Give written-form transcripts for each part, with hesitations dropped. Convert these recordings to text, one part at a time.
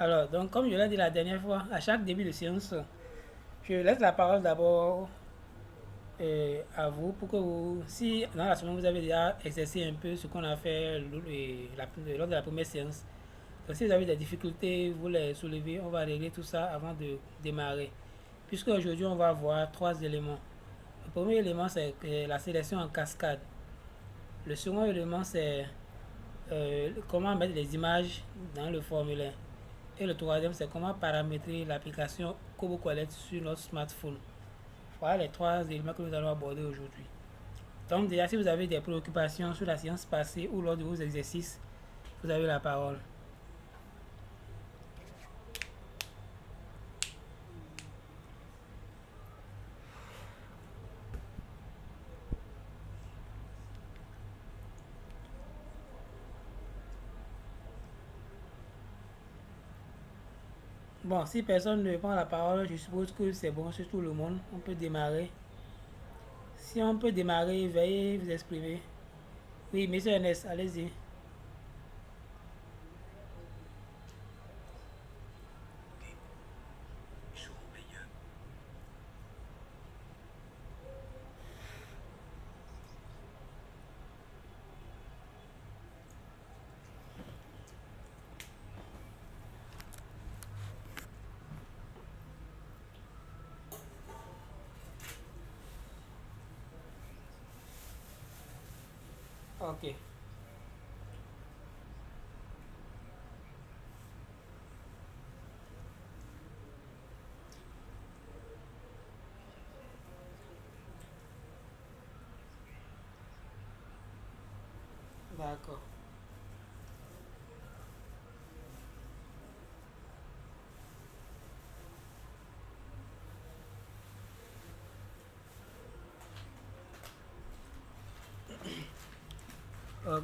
Alors, donc, comme je l'ai dit la dernière fois, à chaque début de séance, je laisse la parole d'abord à vous pour que vous, si dans la semaine vous avez déjà exercé un peu ce qu'on a fait lors de la première séance, donc si vous avez des difficultés, vous les soulevez, on va régler tout ça avant de démarrer. Puisque aujourd'hui, on va voir trois éléments. Le premier élément, c'est la sélection en cascade. Le second élément, c'est comment mettre les images dans le formulaire. Et le troisième, c'est comment paramétrer l'application Kobo Collect sur notre smartphone. Voilà les trois éléments que nous allons aborder aujourd'hui. Donc déjà, si vous avez des préoccupations sur la séance passée ou lors de vos exercices, vous avez la parole. Bon, si personne ne prend la parole, je suppose que c'est bon sur tout le monde. On peut démarrer. Si on peut démarrer, veuillez vous exprimer. Oui, monsieur Ernest, allez-y. Ok, d'accord. Ok,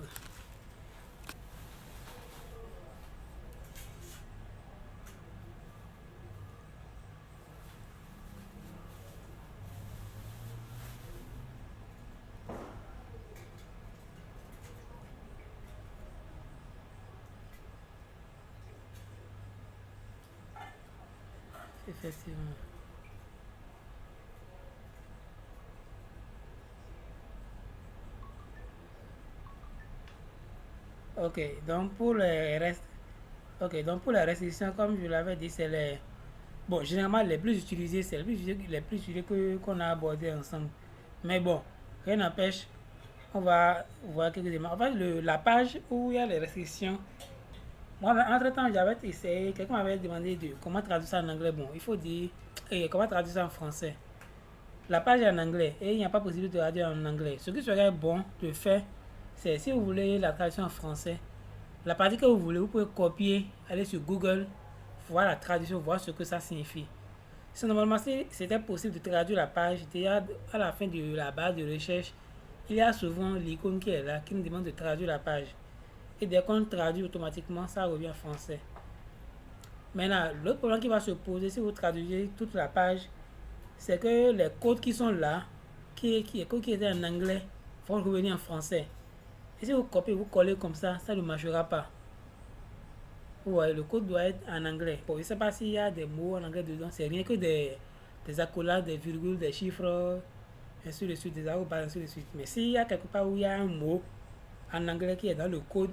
effectivement. Ok, donc pour les restes, ok, donc pour les restrictions, comme je l'avais dit, c'est les, bon, généralement les plus utilisés, c'est les plus utilisés qu'on a abordés ensemble. Mais bon, rien n'empêche, on va voir quelques éléments. En fait, la page où il y a les restrictions, moi, entre-temps, j'avais essayé, quelqu'un m'avait demandé de comment traduire ça en anglais. Bon, il faut dire, comment traduire ça en français. La page est en anglais et il n'y a pas possibilité de traduire en anglais. Ce qui serait bon de faire, c'est si vous voulez la traduction en français, la partie que vous voulez, vous pouvez copier, aller sur Google, voir la traduction, voir ce que ça signifie. Si normalement, si c'était possible de traduire la page, déjà à la fin de la barre de recherche, il y a souvent l'icône qui est là, qui nous demande de traduire la page. Et dès qu'on traduit automatiquement, ça revient en français. Maintenant, l'autre problème qui va se poser si vous traduisez toute la page, c'est que les codes qui sont là, les codes qui étaient en anglais, vont revenir en français. Et si vous copiez, vous collez comme ça ne marchera pas. Ouais, le code doit être en anglais. Bon, je ne sais pas s'il y a des mots en anglais dedans. C'est rien que des accolades, des virgules, des chiffres, ainsi de suite, des arrobas, ainsi de suite. Mais s'il y a quelque part où il y a un mot en anglais qui est dans le code,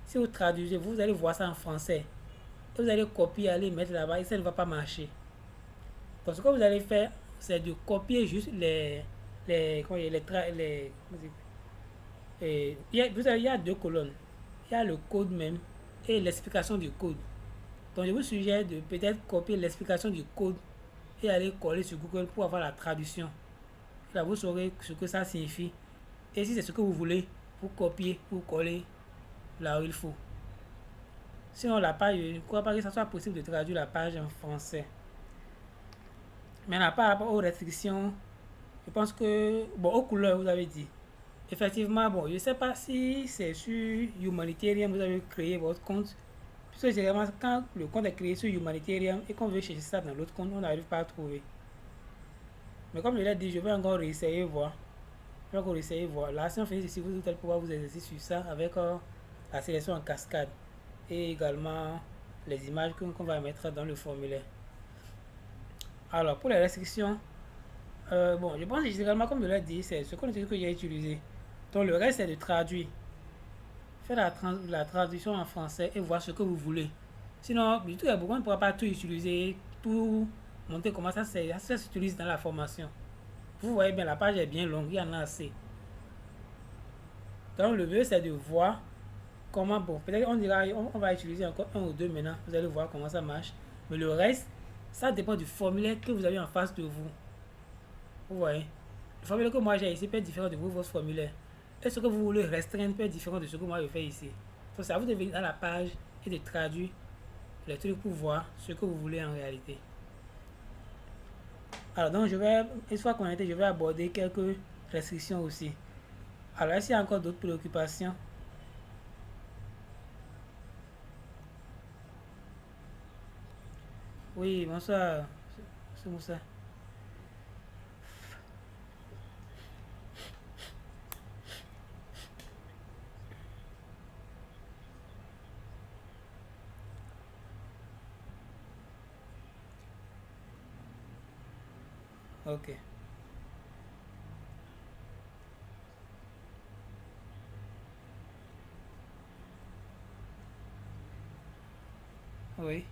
si vous traduisez, vous allez voir ça en français. Vous allez copier, aller mettre là-bas et ça ne va pas marcher. Donc, ce que vous allez faire, c'est de copier juste comment dire, il y a deux colonnes. Il y a le code même et l'explication du code. Donc, je vous suggère de peut-être copier l'explication du code et aller coller sur Google pour avoir la traduction. Là, vous saurez ce que ça signifie. Et si c'est ce que vous voulez, vous copiez, vous collez là où il faut. Sinon, la page, je ne crois pas que ça soit possible de traduire la page en français. Maintenant, par rapport aux restrictions, je pense que, bon, aux couleurs, vous avez dit. Effectivement, bon, je ne sais pas si c'est sur Humanitarian, vous avez créé votre compte. Puisque généralement, quand le compte est créé sur Humanitarian et qu'on veut chercher ça dans l'autre compte, on n'arrive pas à trouver. Mais comme je l'ai dit, je vais encore réessayer voir. Je vais encore essayer voir. Là, si on fait ici, allez pouvoir vous exercer sur ça avec la sélection en cascade. Et également les images qu'on va mettre dans le formulaire. Alors, pour les restrictions, bon, je pense que généralement, comme je l'ai dit, c'est ce qu'on utilise que j'ai utilisé. Donc, le reste, c'est de traduire. Faire la traduction en français et voir ce que vous voulez. Sinon, du tout, on ne pourra pas tout utiliser, tout monter comment ça s'utilise dans la formation. Vous voyez bien, la page est bien longue, il y en a assez. Donc, le mieux, c'est de voir comment, bon, peut-être on dira, on va utiliser encore un ou deux maintenant, vous allez voir comment ça marche. Mais le reste, ça dépend du formulaire que vous avez en face de vous. Vous voyez? Le formulaire que moi j'ai ici peut être différent de vous, votre formulaire. Et ce que vous voulez restreindre peut être différent de ce que moi je fais ici. Donc, c'est à vous de venir dans la page et de traduire les trucs pour voir ce que vous voulez en réalité. Alors, donc, une fois connecté, je vais aborder quelques restrictions aussi. Alors, est-ce qu'il y a encore d'autres préoccupations? Oui, bonsoir, c'est Moussa. Ok, oui.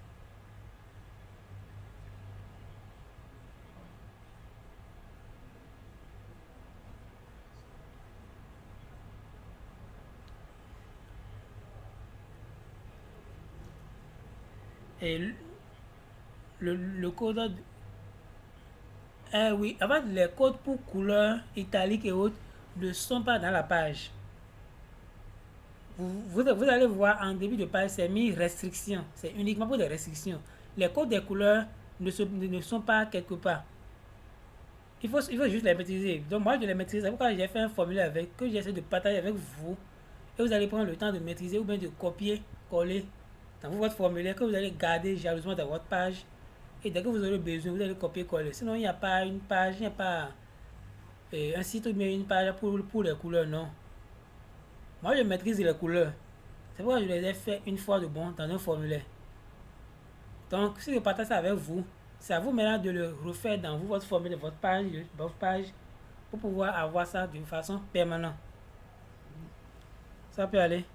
Et le code, oui, en fait, les codes pour couleurs italiques et autres ne sont pas dans la page. Vous allez voir en début de page, c'est mis restrictions. C'est uniquement pour des restrictions. Les codes des couleurs ne sont pas quelque part. Il faut juste les maîtriser. Donc moi, je les maîtrise. C'est pourquoi j'ai fait un formulaire avec, que j'essaie de partager avec vous. Et vous allez prendre le temps de maîtriser ou bien de copier, coller dans votre formulaire que vous allez garder jalousement dans votre page. Et dès que vous aurez besoin, vous allez copier, coller. Sinon, il n'y a pas une page, il n'y a pas un site ou bien une page pour les couleurs, non. Moi, je maîtrise les couleurs. C'est pourquoi je les ai fait une fois de bon dans un formulaire. Donc, si je partage ça avec vous, c'est à vous maintenant de le refaire dans votre formulaire, votre page, pour pouvoir avoir ça d'une façon permanente. Ça peut aller.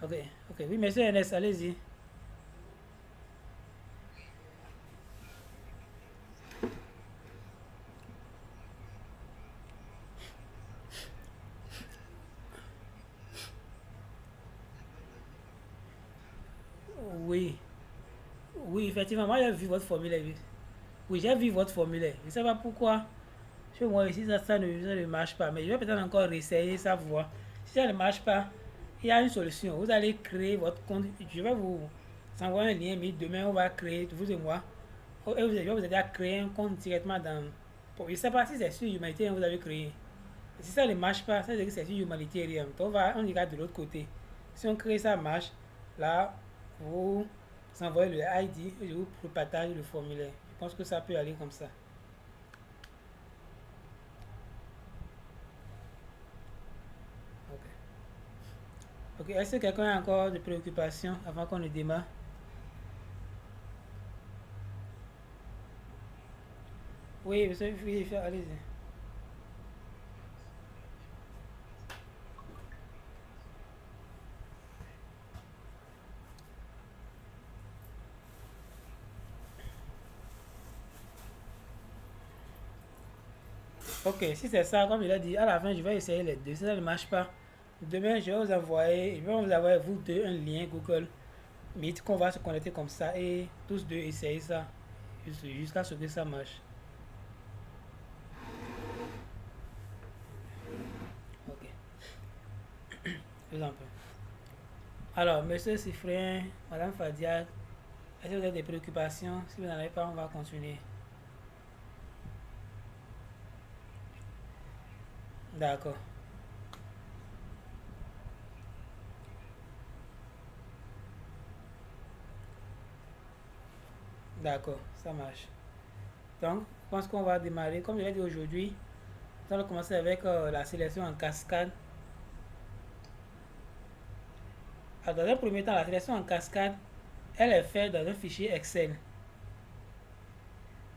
Ok, ok. Oui, monsieur Ernest, allez-y. Oui, oui, effectivement, moi j'ai vu votre formulaire. Oui, oui, j'ai vu votre formulaire. Je ne sais pas pourquoi. Chez moi ici, ça ne marche pas. Mais je vais peut-être encore réessayer ça, voir. Si ça ne marche pas, il y a une solution. Vous allez créer votre compte. Je vais vous envoyer un lien, mais demain, on va créer, vous et moi. Et je vais vous aider à créer un compte directement dans. Bon, je ne sais pas si c'est sur Humanité que vous avez créé. Si ça ne marche pas, ça veut dire que c'est sur Humanitarium. Donc on ira de l'autre côté. Si on crée ça marche, là, vous envoyez le ID et je vous partage le formulaire. Je pense que ça peut aller comme ça. Ok. Ok, est-ce que quelqu'un a encore des préoccupations avant qu'on ne démarre? Oui, monsieur, oui, allez-y. Ok, si c'est ça, comme il a dit, à la fin, je vais essayer les deux. Si ça ne marche pas, demain, je vais vous envoyer, vous deux, un lien Google Meet qu'on va se connecter comme ça et tous deux essayer ça jusqu'à ce que ça marche. Ok, je vous en prie. Alors, monsieur Sifrien, madame Fadia, est-ce que vous avez des préoccupations? Si vous n'en avez pas, on va continuer. D'accord, d'accord, ça marche. Donc, je pense qu'on va démarrer. Comme je l'ai dit aujourd'hui, on va commencer avec la sélection en cascade. Alors, dans un premier temps, la sélection en cascade, elle est faite dans un fichier Excel.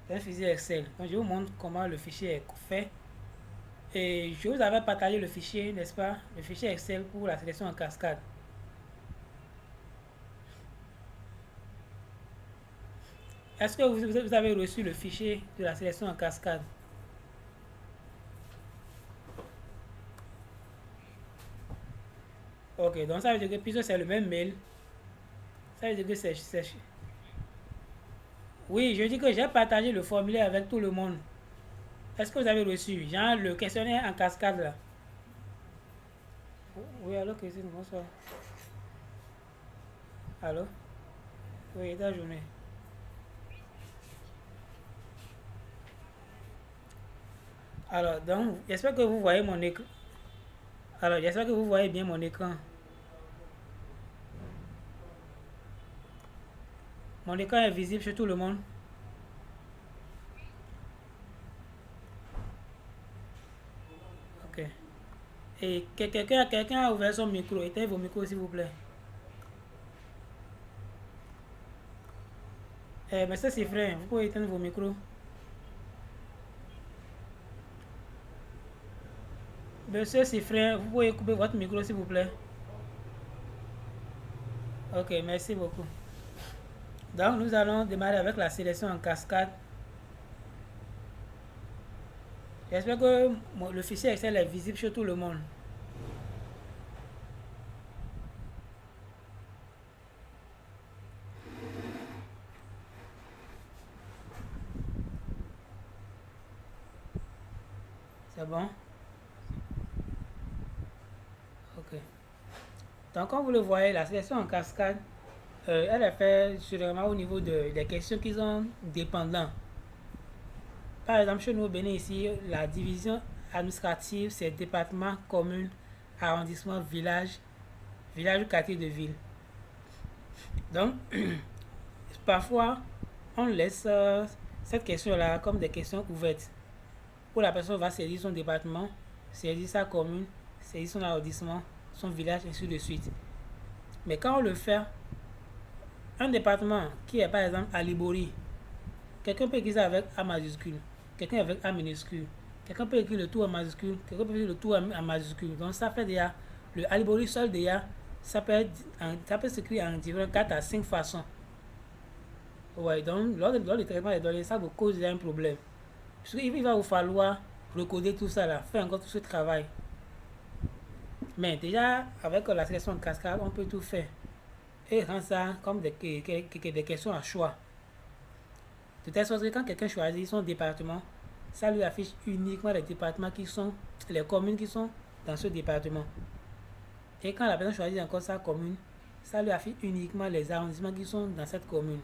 Dans un fichier Excel. Donc, je vous montre comment le fichier est fait. Et je vous avais partagé le fichier, n'est-ce pas? Le fichier Excel pour la sélection en cascade. Est-ce que vous avez reçu le fichier de la sélection en cascade? Ok, donc ça veut dire que puisque c'est le même mail, ça veut dire que c'est... Oui, je dis que j'ai partagé le formulaire avec tout le monde. Est-ce que vous avez reçu? Genre le questionnaire en cascade là. Oui, allô, Christine, bonsoir. Allô? Oui, ta journée. Alors, donc, j'espère que vous voyez mon écran. Alors, j'espère que vous voyez bien mon écran. Mon écran est visible sur tout le monde. Ok. Et quelqu'un a ouvert son micro. Éteignez vos micros, s'il vous plaît. Monsieur Siffrin, vous pouvez éteindre vos micros. Monsieur Siffrin, vous pouvez couper votre micro, s'il vous plaît. Ok, merci beaucoup. Donc, nous allons démarrer avec la sélection en cascade. J'espère que le fichier Excel est visible sur tout le monde. C'est bon? Ok. Donc, comme vous le voyez, la sélection en cascade, elle est faite sûrement au niveau des questions qui sont dépendantes. Par exemple, chez nous au Bénin, ici, la division administrative, c'est département, commune, arrondissement, village, village ou quartier de ville. Donc, parfois, on laisse cette question-là comme des questions ouvertes, où la personne va saisir son département, saisir sa commune, saisir son arrondissement, son village, et ainsi de suite. Mais quand on le fait, un département qui est par exemple à Libori, quelqu'un peut écrire ça avec A majuscule, quelqu'un avec A minuscule, quelqu'un peut écrire le tout en majuscule, quelqu'un peut écrire le tout en majuscule. Donc ça fait déjà, le Alibori seul déjà, ça peut s'écrire en différents 4 à 5 façons. Ouais, donc lors du traitement des données, ça vous cause déjà un problème. Parce qu'il va vous falloir recoder tout ça là, faire encore tout ce travail. Mais déjà, avec la sélection en cascade, on peut tout faire. Et rendre ça comme des questions à choix. De telle sorte que quand quelqu'un choisit son département, ça lui affiche uniquement les départements qui sont, les communes qui sont dans ce département. Et quand la personne choisit encore sa commune, ça lui affiche uniquement les arrondissements qui sont dans cette commune.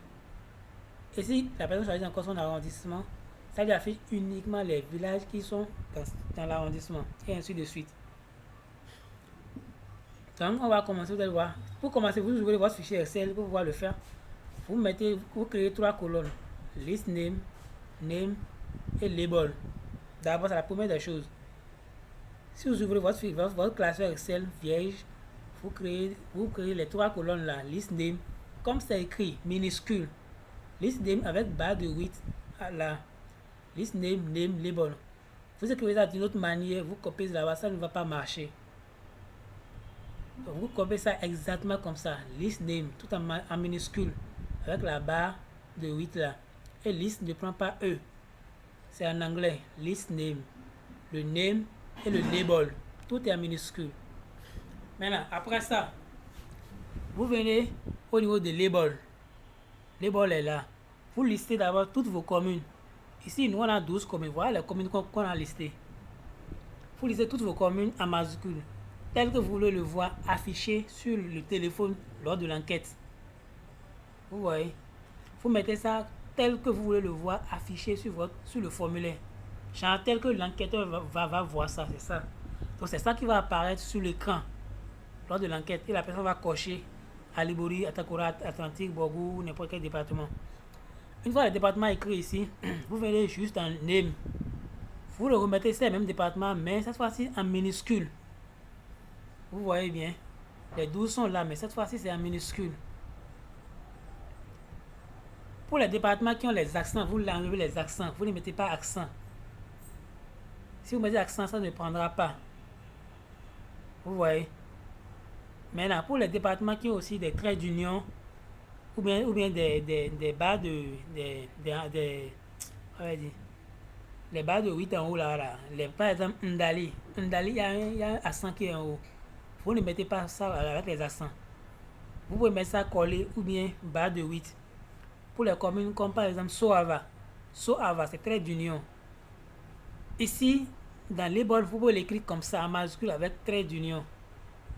Et si la personne choisit encore son arrondissement, ça lui affiche uniquement les villages qui sont dans l'arrondissement. Et ainsi de suite. Donc, on va commencer, vous allez voir. Pour commencer, vous ouvrez votre fichier Excel pour pouvoir le faire. Vous créez 3 colonnes. List name, name et label. D'abord, c'est la première des choses. Si vous ouvrez votre classeur Excel vierge, vous créez les 3 colonnes là. List name, comme c'est écrit, minuscule. List name avec barre de 8 là. List name, name, label. Vous écrivez ça d'une autre manière, vous copiez là-bas, ça ne va pas marcher. Donc vous copiez ça exactement comme ça. List name, tout en minuscule, avec la barre de 8 là. Et list ne prend pas E. C'est en anglais. List name. Le name et le label. Tout est en minuscule. Maintenant, après ça, vous venez au niveau de label. Label est là. Vous listez d'abord toutes vos communes. Ici, nous on a 12 communes. Voilà les communes qu'on a listées. Vous listez toutes vos communes en majuscule, tel que vous voulez le voir affiché sur le téléphone lors de l'enquête. Vous voyez, vous mettez ça tel que vous voulez le voir affiché sur le formulaire. Genre tel que l'enquêteur va voir ça, c'est ça. Donc c'est ça qui va apparaître sur l'écran lors de l'enquête. Et la personne va cocher Alibori, Atakora, Atlantique, Borgou, n'importe quel département. Une fois le département écrit ici, vous venez juste en name. Vous le remettez, c'est le même département, mais cette fois-ci en minuscule. Vous voyez bien. Les 12 sont là, mais cette fois-ci, c'est en minuscule. Pour les départements qui ont les accents, vous enlevez les accents. Vous ne mettez pas accent. Si vous mettez accent, ça ne prendra pas. Vous voyez. Maintenant, pour les départements qui ont aussi des traits d'union, ou bien des barres de... on va dire, les barres de 8 en haut là. Par exemple, Ndali. Ndali, il y a un accent qui est en haut. Vous ne mettez pas ça avec les accents. Vous pouvez mettre ça collé ou bien barre de 8. Pour les communes comme par exemple Soava. Soava, c'est trait d'union. Ici, dans les bols, vous pouvez l'écrire comme ça en majuscule avec trait d'union.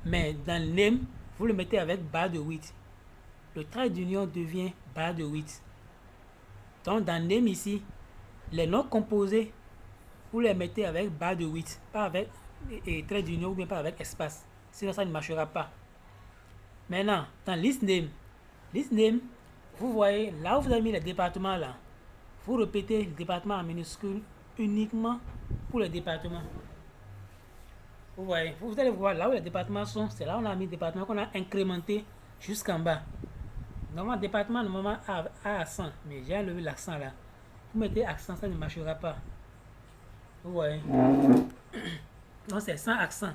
Mais dans le name, vous le mettez avec barre de 8. Le trait d'union devient barre de 8. Donc dans name ici, les noms composés, vous les mettez avec barre de 8, pas avec trait d'union ou bien pas avec espace. Sinon ça ne marchera pas. Maintenant, dans list name, vous voyez, là où vous avez mis les départements là, vous répétez le département en minuscule uniquement pour le département. Vous voyez, vous allez voir là où les départements sont, c'est là où on a mis le département qu'on a incrémenté jusqu'en bas. Normalement, département, normalement, a accent, mais j'ai enlevé l'accent là. Vous mettez accent, ça ne marchera pas. Vous voyez. Donc c'est sans accent.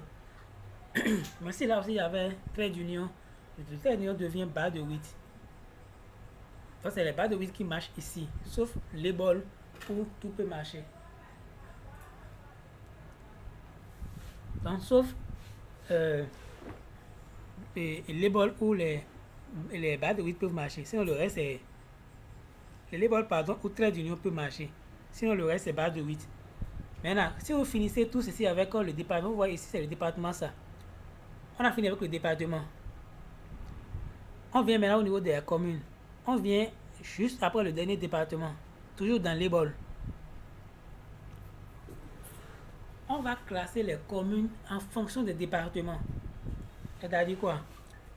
Mais si là aussi il y avait trait d'union, le trait d'union devient barre de 8. Donc c'est les barres de 8 qui marchent ici, sauf les bols où tout peut marcher. Donc sauf les bols où les barres de 8 peuvent marcher. Sinon le reste c'est... Les bols pardon, où trait d'union peut marcher. Sinon le reste c'est barre de 8. Maintenant, si vous finissez tout ceci avec le département, vous voyez ici c'est le département ça. On a fini avec le département. On vient maintenant au niveau des communes. On vient juste après le dernier département. Toujours dans les bols. On va classer les communes en fonction des départements. C'est-à-dire quoi?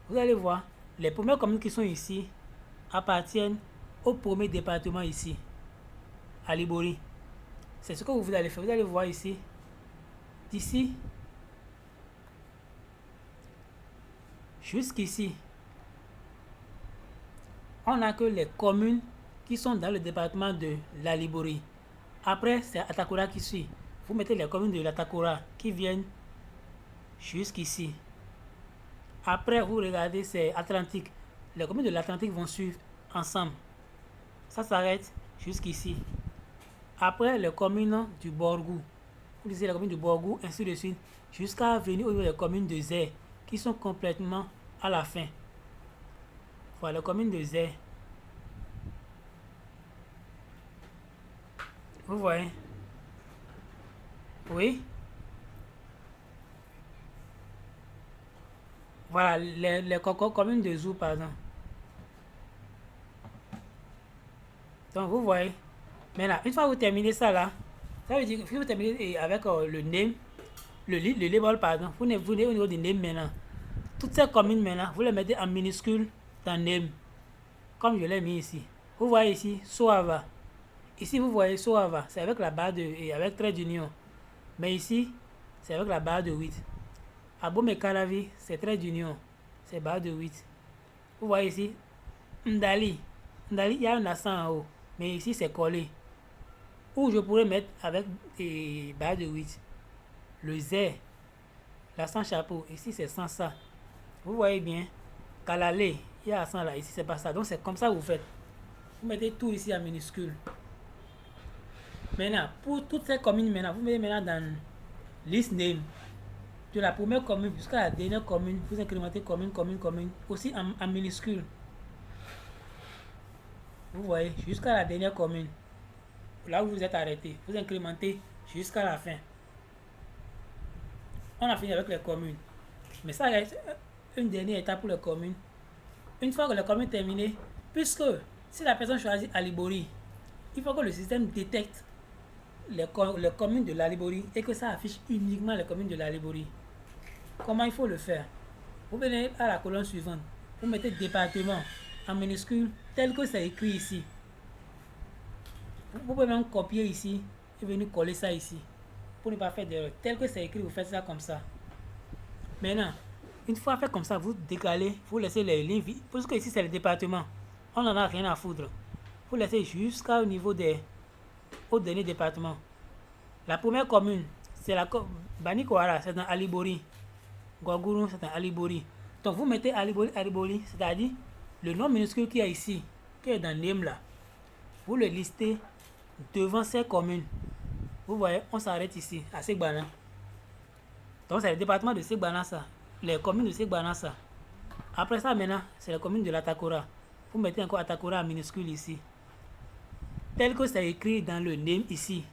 Vous allez voir, les premières communes qui sont ici appartiennent au premier département ici, à Libori. C'est ce que vous allez faire. Vous allez voir ici, d'ici jusqu'ici, on n'a que les communes qui sont dans le département de la Libori. Après, c'est Atakura qui suit. Vous mettez les communes de l'Atakura qui viennent jusqu'ici. Après, vous regardez, c'est Atlantique. Les communes de l'Atlantique vont suivre ensemble. Ça s'arrête jusqu'ici. Après, les communes du Borgou. Vous lisez les communes du Borgou, ainsi de suite, jusqu'à venir au niveau des communes de Zé, qui sont complètement à la fin. Voilà, les communes de Zé. Vous voyez? Oui? Voilà, les communes de Zou, pardon. Donc, vous voyez? Maintenant, une fois que vous terminez ça là, ça veut dire que si vous terminez avec le name, le label, pardon, vous venez au niveau du name maintenant. Toutes ces communes maintenant, vous les mettez en minuscule dans name, comme je l'ai mis ici. Vous voyez ici, Soava. Ici, vous voyez Soava, c'est avec la barre de, avec trait d'union. Mais ici, c'est avec la barre de 8. Abome Kalavi, c'est trait d'union, c'est barre de 8. Vous voyez ici, Ndali. Ndali, il y a un accent en haut, mais ici, c'est collé. Ou je pourrais mettre avec des barres de 8. Le Z, l'accent chapeau, ici, c'est sans ça. Vous voyez bien, Kalale, il y a accent là, ici, c'est pas ça. Donc, c'est comme ça que vous faites. Vous mettez tout ici en minuscule. Maintenant, pour toutes ces communes, maintenant, vous mettez maintenant dans list name. De la première commune jusqu'à la dernière commune, vous incrémentez commune, aussi en minuscule. Vous voyez, jusqu'à la dernière commune. Là où vous êtes arrêté, vous incrémentez jusqu'à la fin. On a fini avec les communes. Mais ça reste une dernière étape pour les communes. Une fois que les communes terminées, puisque si la personne choisit Alibori, il faut que le système détecte les communes de l'Alibori et que ça affiche uniquement les communes de l'Alibori. Comment il faut le faire? Vous venez à la colonne suivante. Vous mettez département en minuscule tel que c'est écrit ici. Vous pouvez même copier ici et venir coller ça ici. Pour ne pas faire d'erreur. Tel que c'est écrit, vous faites ça comme ça. Maintenant, Une fois fait comme ça, vous décalez, vous laissez les lignes vides. Parce que ici, c'est le département. On n'en a rien à foutre. Vous laissez jusqu'au niveau au dernier département. La première commune, c'est la Banikoara, c'est dans Alibori. Goguru, c'est dans Alibori. Donc vous mettez Alibori, c'est-à-dire le nom minuscule qui est ici, qui est dans Nîmes là. Vous le listez devant ces communes. Vous voyez, on s'arrête ici, à Segbana. Donc c'est le département de Segbana ça. Les communes de Segbana ça. Après ça maintenant, c'est la commune de l'Atakora. Vous mettez encore Atakora en minuscule ici. Tel que c'est écrit dans le name ici.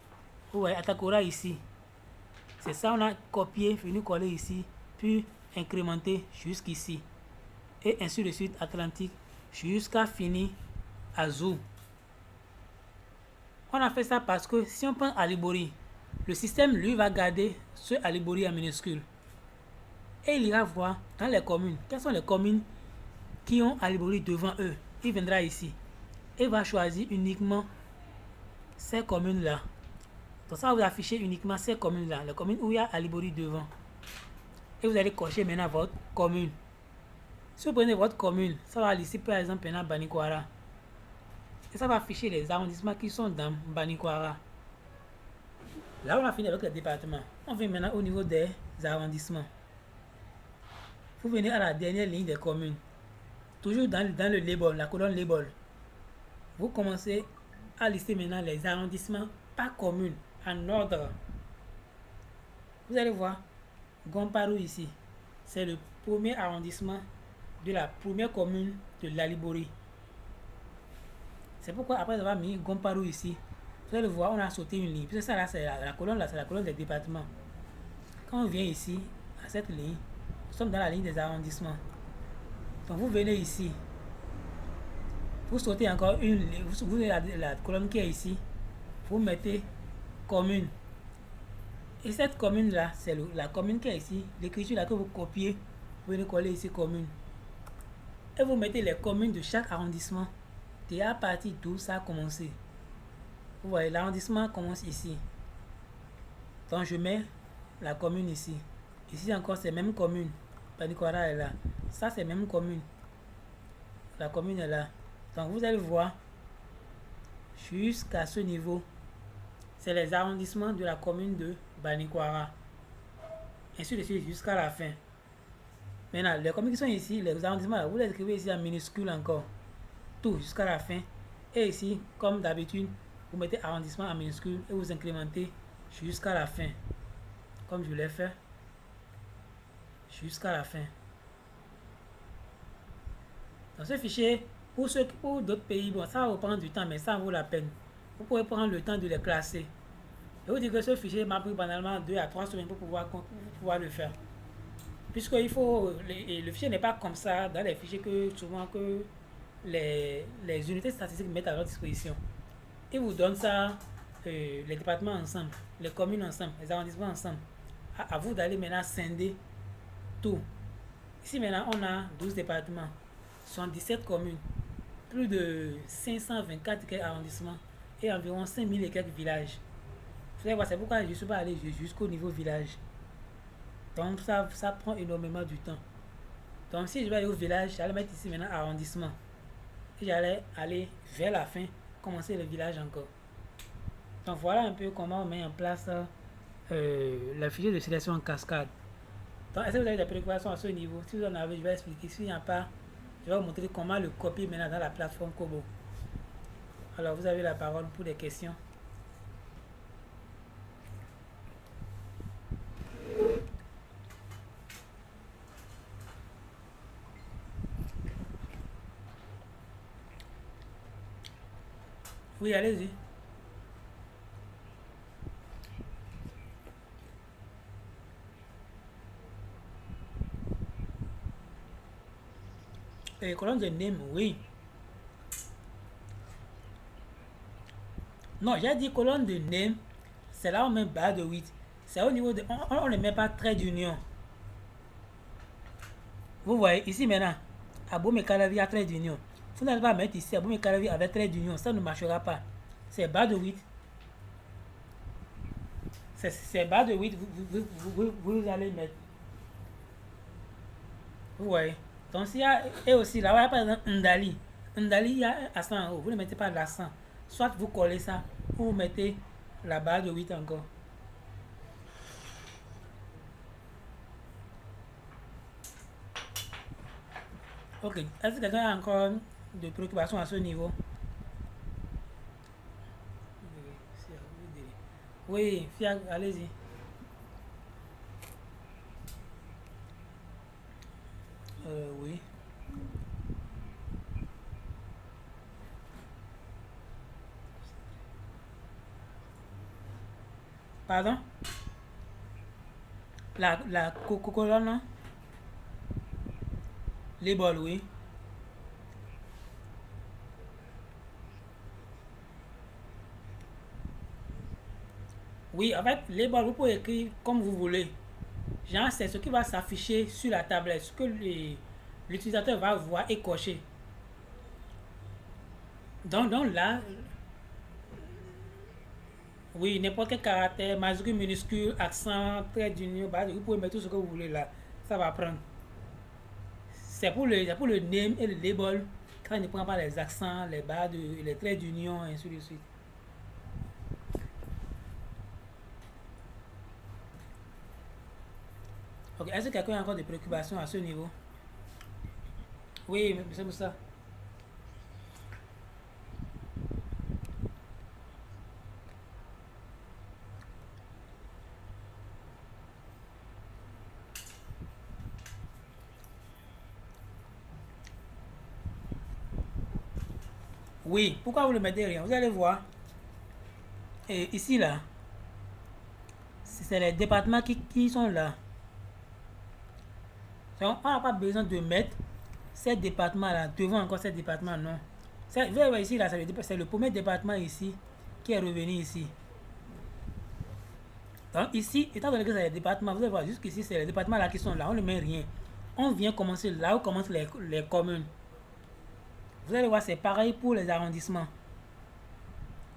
Vous voyez Atakora ici. C'est ça, on a copié, venu coller ici, puis incrémenter jusqu'ici. Et ainsi de suite, Atlantique, jusqu'à finir à Zou. On a fait ça parce que si on prend Alibori, le système lui va garder ce Alibori en minuscule. Et il ira voir dans les communes, quelles sont les communes qui ont Alibori devant eux. Il viendra ici et va choisir uniquement ces communes-là. Donc ça va vous afficher uniquement ces communes-là, les communes où il y a Alibori devant. Et vous allez cocher maintenant votre commune. Si vous prenez votre commune, ça va lister par exemple maintenant Banikoara. Et ça va afficher les arrondissements qui sont dans Banikoara. Là, on a fini avec le département. On vient maintenant au niveau des arrondissements. Vous venez à la dernière ligne des communes. Toujours dans le label, la colonne label. Vous commencez à lister maintenant les arrondissements par commune, en ordre. Vous allez voir, Gomparu ici, c'est le premier arrondissement de la première commune de l'Alibori. C'est pourquoi après avoir mis Gomparu ici, vous allez voir, on a sauté une ligne. Puisque ça là, c'est la colonne là, c'est la colonne des départements. Quand on vient ici, à cette ligne, nous sommes dans la ligne des arrondissements. Donc vous venez ici, vous sautez encore une ligne, vous venez la colonne qui est ici, vous mettez commune. Et cette commune là, c'est la commune qui est ici, l'écriture là que vous copiez, vous venez coller ici commune. Et vous mettez les communes de chaque arrondissement. Et à partir d'où ça a commencé. Vous voyez, l'arrondissement commence ici. Donc je mets la commune ici. Ici encore, c'est même commune. Banikoara est là. Ça, c'est même commune. La commune est là. Donc vous allez voir, jusqu'à ce niveau, c'est les arrondissements de la commune de Banikoara. Ainsi de suite jusqu'à la fin. Maintenant, les communes qui sont ici, les arrondissements, là, vous les écrivez ici en minuscule encore. Tout jusqu'à la fin. Et ici, comme d'habitude, vous mettez arrondissement en minuscule et vous incrémentez jusqu'à la fin. Comme je l'ai fait. Jusqu'à la fin. Dans ce fichier, pour d'autres pays, bon, ça va vous prendre du temps, mais ça vaut la peine. Vous pouvez prendre le temps de les classer. Je vous dis que ce fichier m'a pris banalement 2 à 3 semaines pour pouvoir le faire. Puisque le fichier n'est pas comme ça dans les fichiers que souvent que les unités statistiques mettent à leur disposition. Ils vous donnent ça, les départements ensemble, les communes ensemble, les arrondissements ensemble. À vous d'aller maintenant scinder tout. Ici maintenant on a 12 départements, 77 communes, plus de 524 arrondissements et environ 5000 et quelques villages. C'est pourquoi je ne suis pas allé jusqu'au niveau village. Donc ça prend énormément du temps. Donc si je vais aller au village, j'allais mettre ici maintenant arrondissement. Et j'allais aller vers la fin, commencer le village encore. Donc voilà un peu comment on met en place le fichier de sélection en cascade. Donc est-ce que vous avez des préoccupations à ce niveau? Si vous en avez, je vais expliquer. S'il n'y a pas, je vais vous montrer comment le copier maintenant dans la plateforme Kobo. Alors vous avez la parole pour des questions. Oui, allez-y. Colonne de name, oui. Non, j'ai dit colonne de name, c'est là où on met barre de 8. C'est au niveau de... On ne met pas trait d'union. Vous voyez, ici maintenant, Abome Calavi a trait d'union. Vous n'allez pas mettre ici Abome Calavi avec trait d'union, ça ne marchera pas. C'est barre de 8. C'est barre de 8, vous allez mettre. Vous voyez. Donc, s'il y a, et aussi là, par exemple, Ndali. Ndali, il y a un accent en haut. Vous ne mettez pas l'accent. Soit vous collez ça, ou vous mettez la barre de 8 encore. Ok. Est-ce que quelqu'un a encore de préoccupations à ce niveau? Oui, allez-y. Oui. Pardon? La colonne, les bols, oui. Oui, en fait, les bols, vous pouvez écrire comme vous voulez. Genre, c'est ce qui va s'afficher sur la tablette, ce que l'utilisateur va voir et cocher. Donc là, oui, n'importe quel caractère, majuscule, minuscule, accent, trait d'union, vous pouvez mettre tout ce que vous voulez là. Ça va prendre. C'est pour le name et le label. Quand il ne prend pas les accents, les barres, les traits d'union, et ainsi de suite. Ok, est-ce que quelqu'un a encore des préoccupations à ce niveau? Oui, monsieur Moussa. Oui, pourquoi vous ne mettez rien? Vous allez voir. Et ici, là, c'est les départements qui sont là. Donc, on n'a pas besoin de mettre ces départements-là devant encore ces départements, non. Vous allez voir ici, là, c'est le premier département ici qui est revenu ici. Donc ici, étant donné que c'est les départements, vous allez voir jusqu'ici, c'est les départements là qui sont là, on ne met rien. On vient commencer là où commencent les communes. Vous allez voir, c'est pareil pour les arrondissements.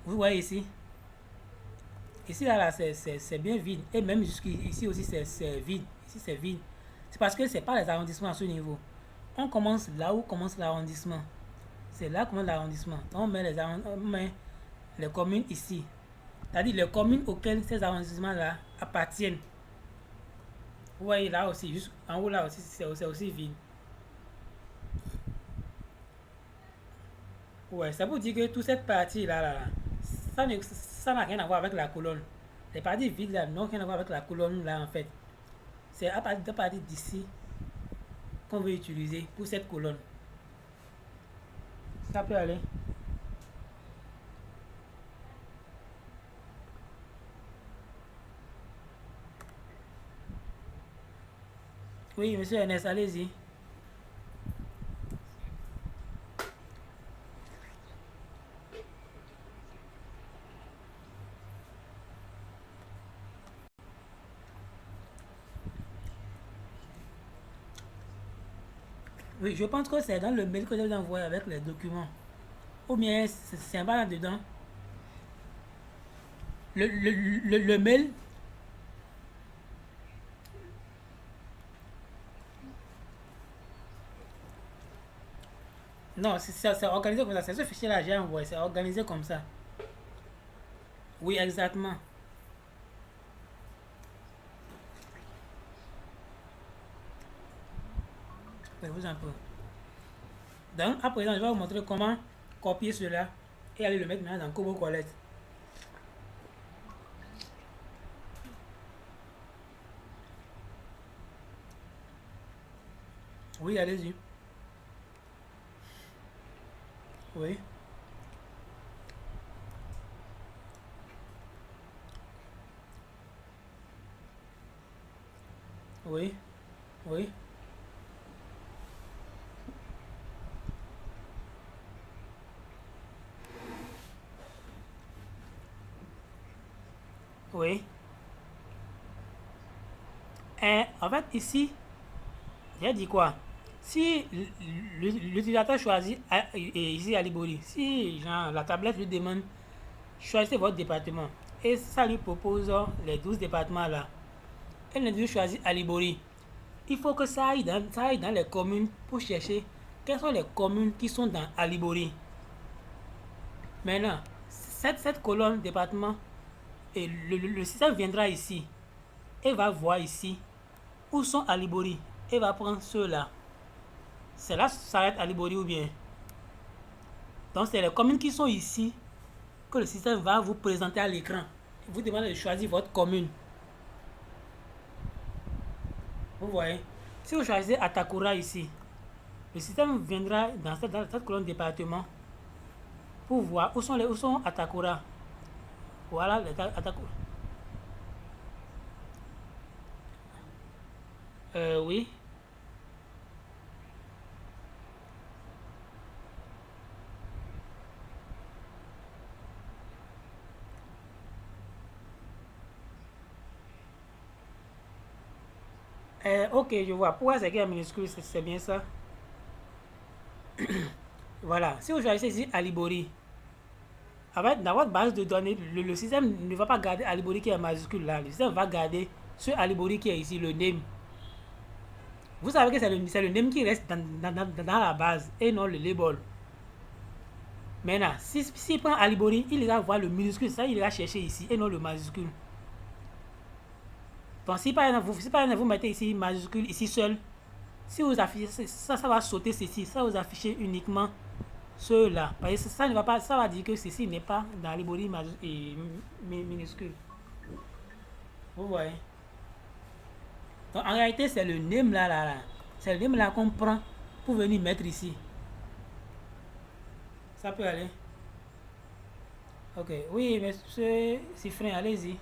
Vous voyez ici. Ici, là, c'est bien vide. Et même jusqu'ici aussi, c'est vide. Ici, c'est vide. C'est parce que c'est pas les arrondissements à ce niveau. On commence là où commence l'arrondissement. C'est là où commence l'arrondissement. On met les communes ici. C'est-à-dire les communes auxquelles ces arrondissements-là appartiennent. Vous voyez là aussi, juste en haut là aussi, c'est aussi vide. Ouais, ça veut dire que toute cette partie-là, ça n'a rien à voir avec la colonne. Les parties vides là n'ont rien à voir avec la colonne là en fait. C'est à partir d'ici qu'on veut utiliser pour cette colonne. Ça peut aller. Oui, monsieur Ernest, allez-y. Oui, je pense que c'est dans le mail que je vous envoie avec les documents. Ou bien c'est pas là-dedans. Le mail. Non, c'est organisé comme ça. C'est ce fichier-là que j'ai envoyé. C'est organisé comme ça. Oui, exactement. Je vous en prie. Donc, à présent, je vais vous montrer comment copier cela et aller le mettre maintenant dans Kobo Collect. Oui, allez-y. Oui, oui, oui, oui. Et en fait, ici, j'ai dit quoi? Si l'utilisateur choisit ici à Libori, si genre, la tablette lui demande choisissez votre département et ça lui propose les 12 départements là, elle ne dit choisir Alibori. il faut que ça aille dans les communes pour chercher quelles sont les communes qui sont dans Alibori. Maintenant, cette colonne département, et le système viendra ici et va voir ici où sont Alibori et va prendre ceux-là. C'est là que ça s'arrête Alibori ou bien. Donc, c'est les communes qui sont ici que le système va vous présenter à l'écran. Vous demandez de choisir votre commune. Vous voyez, si vous choisissez Atakura ici, le système viendra dans cette colonne département pour voir où sont Atakura. Voilà les Atakura. Oui. Ok, je vois. Pourquoi c'est écrit en minuscule, c'est bien ça. Voilà. Si vous choisissez ici Alibori, dans votre base de données, le système ne va pas garder Alibori qui est en majuscule là. Le système va garder ce Alibori qui est ici, le name. Vous savez que c'est le name qui reste dans la base et non le label. Maintenant, s'il prend Alibori, il ira voir le minuscule, ça il ira chercher ici et non le majuscule. Donc si par exemple vous mettez ici majuscule, ici seul, si vous affichez ça, ça va sauter ceci, ça va vous afficher uniquement ceux-là. Parce que ça ne va pas, ça va dire que ceci n'est pas dans Alibori minuscule. Vous voyez. Donc en réalité, c'est le name là. C'est le name là qu'on prend pour venir mettre ici. Ça peut aller. Ok, oui, monsieur Siffrin, allez-y.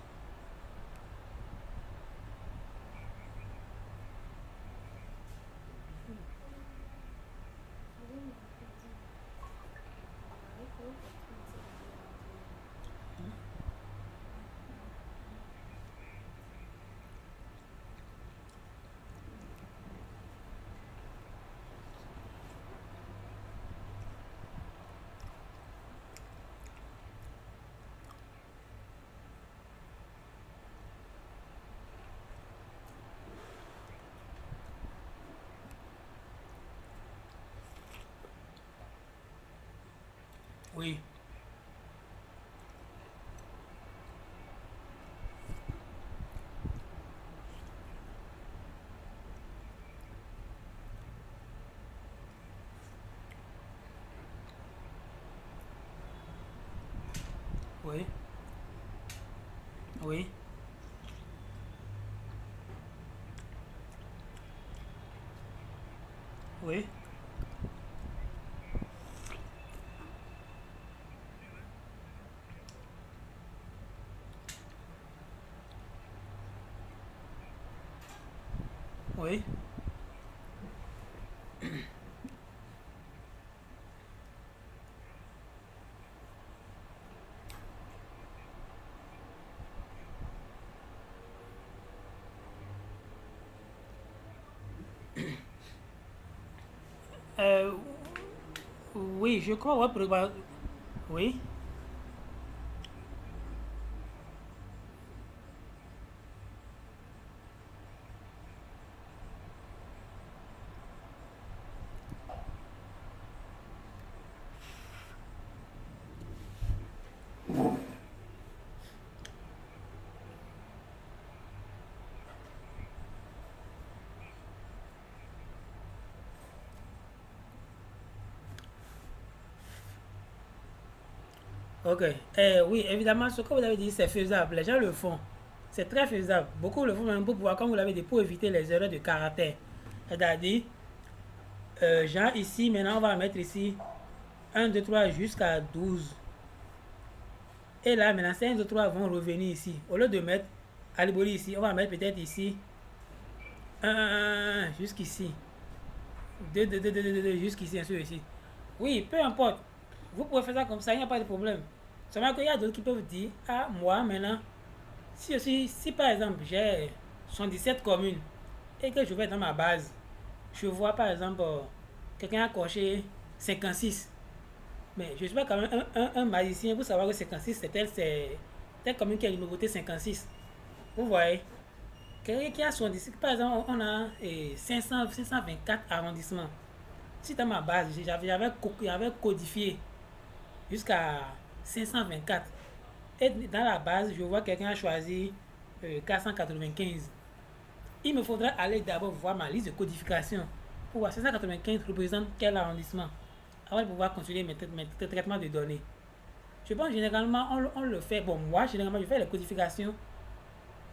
Oui, oui, oui, oui, oui. Euh, oui, je crois, ouais, oui. Ok. Oui, évidemment, ce que vous avez dit, c'est faisable. Les gens le font. C'est très faisable. Beaucoup le font même pour pouvoir, comme vous l'avez dit, pour éviter les erreurs de caractère. C'est-à-dire, genre ici, maintenant, on va mettre ici 1, 2, 3 jusqu'à 12. Et là, maintenant, ces 1, 2, 3 vont revenir ici. Au lieu de mettre Aliboli ici, on va mettre peut-être ici 1, 1, 1, jusqu'ici. 2, 2, 2, 2, 2, 2, jusqu'ici, ainsi de suite. Oui, peu importe. Vous pouvez faire ça comme ça, il n'y a pas de problème. Seulement qu'il y a d'autres qui peuvent dire, ah, moi, maintenant, si par exemple, j'ai 77 communes et que je vais dans ma base, je vois par exemple, quelqu'un a coché 56. Mais je suis pas quand même un magicien pour savoir que 56 c'est telle commune qui a une nouveauté 56. Vous voyez? Quelqu'un qui a 70, par exemple, on a 500, 524 arrondissements. Si dans ma base, j'avais codifié jusqu'à 524. Et dans la base, je vois quelqu'un a choisi 495. Il me faudra aller d'abord voir ma liste de codification pour voir 595 représente quel arrondissement avant de pouvoir continuer mes traitements de données. Je pense généralement, on le fait. Bon, moi, généralement, je fais les codifications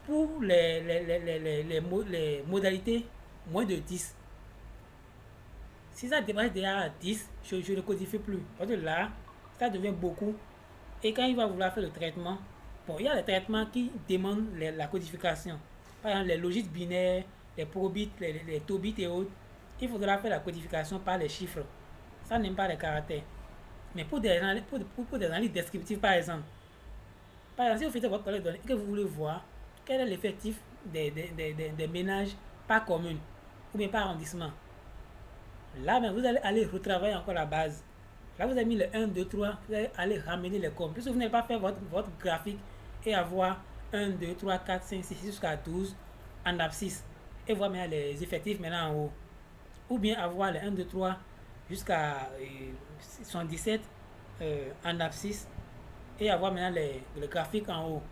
pour les modalités moins de 10. Si ça dépasse déjà à 10, je ne codifie plus. Parce que là, ça devient beaucoup. Et quand il va vouloir faire le traitement, bon, il y a des traitements qui demandent la codification. Par exemple, les logiques binaires, les probits, les tobits et autres. Il faudra faire la codification par les chiffres. Ça n'aime pas les caractères. Mais pour des analyses descriptives, par exemple, si vous faites votre collecte de données et que vous voulez voir quel est l'effectif des ménages par commune ou bien par arrondissement, là, mais vous allez aller retravailler encore la base. Là, vous avez mis le 1, 2, 3, vous allez aller ramener les comptes. Puisque vous n'allez pas faire votre graphique et avoir 1, 2, 3, 4, 5, 6 jusqu'à 12 en abscisse et voir maintenant les effectifs maintenant en haut. Ou bien avoir les 1, 2, 3 jusqu'à 77 en abscisse et avoir maintenant le graphique en haut.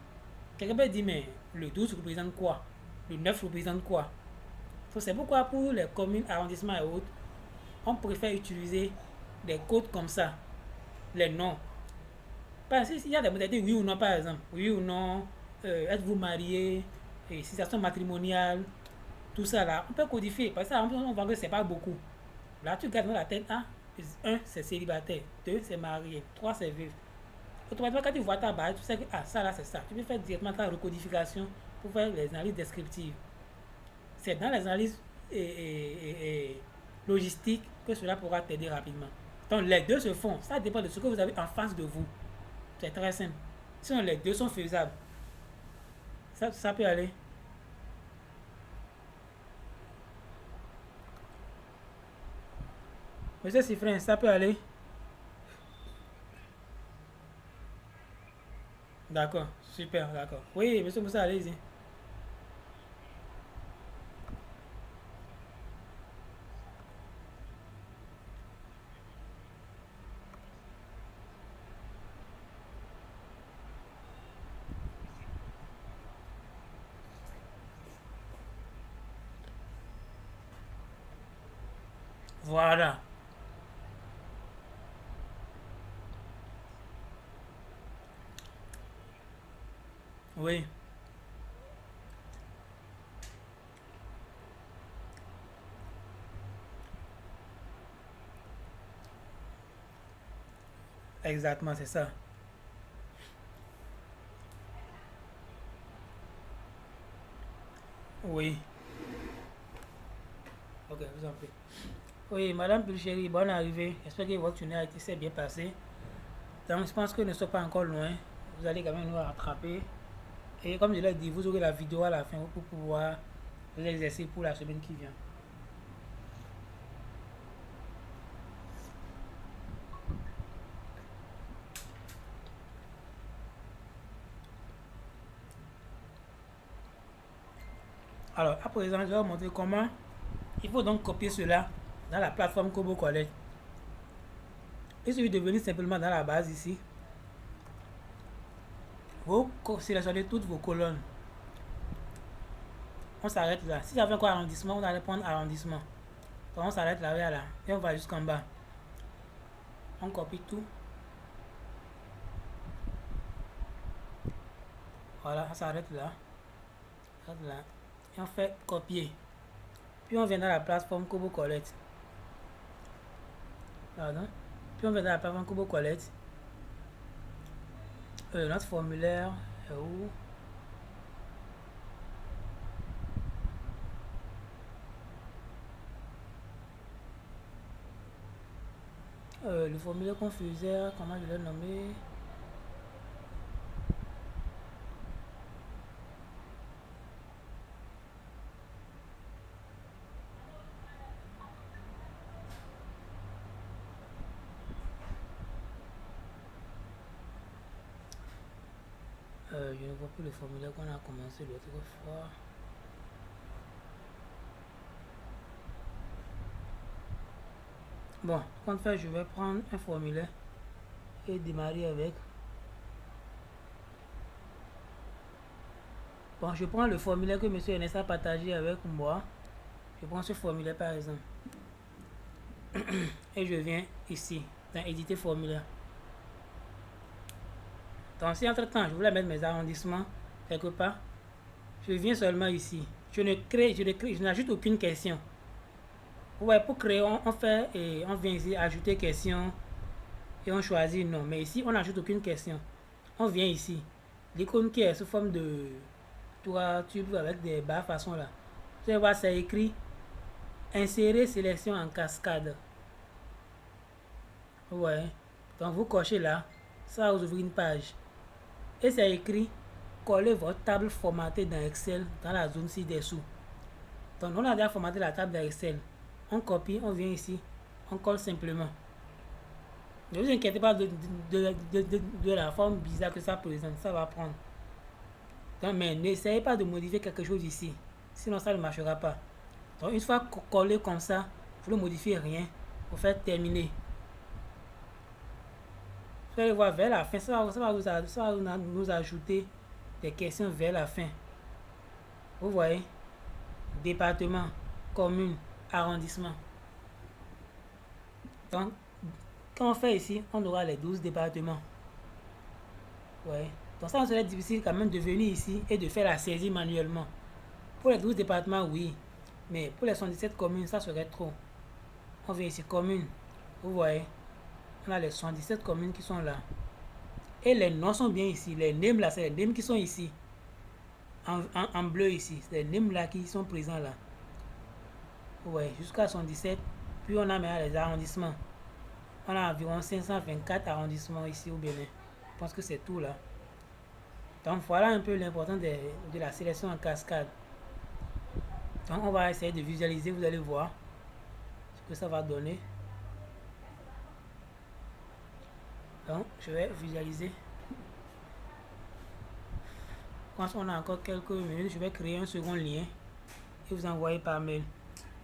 Quelqu'un peut dire, mais le 12 représente quoi? Le 9 représente quoi? C'est pourquoi pour les communes, arrondissements et autres, on préfère utiliser des codes comme ça, les noms. Parce qu'il y a des modalités oui ou non, par exemple. Oui ou non, êtes-vous marié, situation matrimoniale, tout ça là. On peut codifier. Parce que ça, on voit que c'est pas beaucoup. Là, tu gardes dans la tête, ah, 1, c'est célibataire. 2, c'est marié. 3, c'est veuve. Automatiquement, quand tu vois ta base, tu sais que ah, ça là, c'est ça. Tu peux faire directement ta recodification pour faire les analyses descriptives. C'est dans les analyses logistiques que cela pourra t'aider rapidement. Donc, les deux se font. Ça dépend de ce que vous avez en face de vous. C'est très simple. Sinon, les deux sont faisables. Ça peut aller. Monsieur Sifrin, ça peut aller. D'accord, super, d'accord. Oui, monsieur Moussa, allez-y. Voilà. Oui, exactement, c'est ça. Oui. Ok, je vous en prie. Oui, Madame Pulchéry, bonne arrivée. J'espère que votre journée a été s'est bien passée. Donc, je pense que nous ne sommes pas encore loin. Vous allez quand même nous rattraper. Et comme je l'ai dit, vous aurez la vidéo à la fin pour pouvoir vous exercer pour la semaine qui vient. Alors, à présent, je vais vous montrer comment il faut donc copier cela dans la plateforme Kobo Collect. Il suffit de venir simplement dans la base ici. Vous sélectionnez toutes vos colonnes. On s'arrête là. Si j'avais encore arrondissement, on allait prendre arrondissement. Donc on s'arrête là, là. Et on va jusqu'en bas. On copie tout. Voilà, on s'arrête là. Là. Et on fait copier. Puis on vient dans la plateforme Kobo Collect. Pardon. Puis on vient dans la plateforme Kobo Collect. Notre formulaire est où? Le formulaire qu'on faisait, comment je l'ai nommé? Je ne vois plus le formulaire qu'on a commencé l'autre fois. Bon, compte faire, je vais prendre un formulaire et démarrer avec. Bon, je prends le formulaire que M. Ernest a partagé avec moi. Je prends ce formulaire par exemple. Et je viens ici, dans éditer formulaire. Donc si entre temps je voulais mettre mes arrondissements quelque part, je viens seulement ici. Je n'ajoute aucune question. Ouais, pour créer, on fait et on vient ici ajouter question et on choisit non. Mais ici, on n'ajoute aucune question. On vient ici. L'icône qui est sous forme de toit tube avec des barres façon là. Vous allez voir, c'est écrit insérer sélection en cascade. Ouais. Donc vous cochez là, ça va vous ouvrir une page. Et c'est écrit coller votre table formatée dans Excel dans la zone ci-dessous. Donc on a déjà formaté la table dans Excel. On copie, on vient ici, on colle simplement. Ne vous inquiétez pas de la forme bizarre que ça présente, ça va prendre. Donc, mais n'essayez pas de modifier quelque chose ici, sinon ça ne marchera pas. Donc une fois collé comme ça, vous ne modifiez rien, vous faites terminer. Vous allez voir vers la fin, ça va nous ajouter des questions vers la fin. Vous voyez, département, commune, arrondissement. Donc, quand on fait ici, on aura les 12 départements. Ouais. Donc ça serait difficile quand même de venir ici et de faire la saisie manuellement. Pour les 12 départements, oui. Mais pour les 77 communes, ça serait trop. On vient ici, commune. Vous voyez, on a les 77 communes qui sont là. Et les noms sont bien ici. Les names là, c'est les names qui sont ici. En bleu ici. C'est les names là qui sont présents là. Vous voyez, jusqu'à 77. Puis on a maintenant les arrondissements. On a environ 524 arrondissements ici au Bénin. Je pense que c'est tout là. Donc voilà un peu l'importance de la sélection en cascade. Donc on va essayer de visualiser, vous allez voir ce que ça va donner. Donc je vais visualiser. Quand on a encore quelques minutes, je vais créer un second lien et vous envoyer par mail.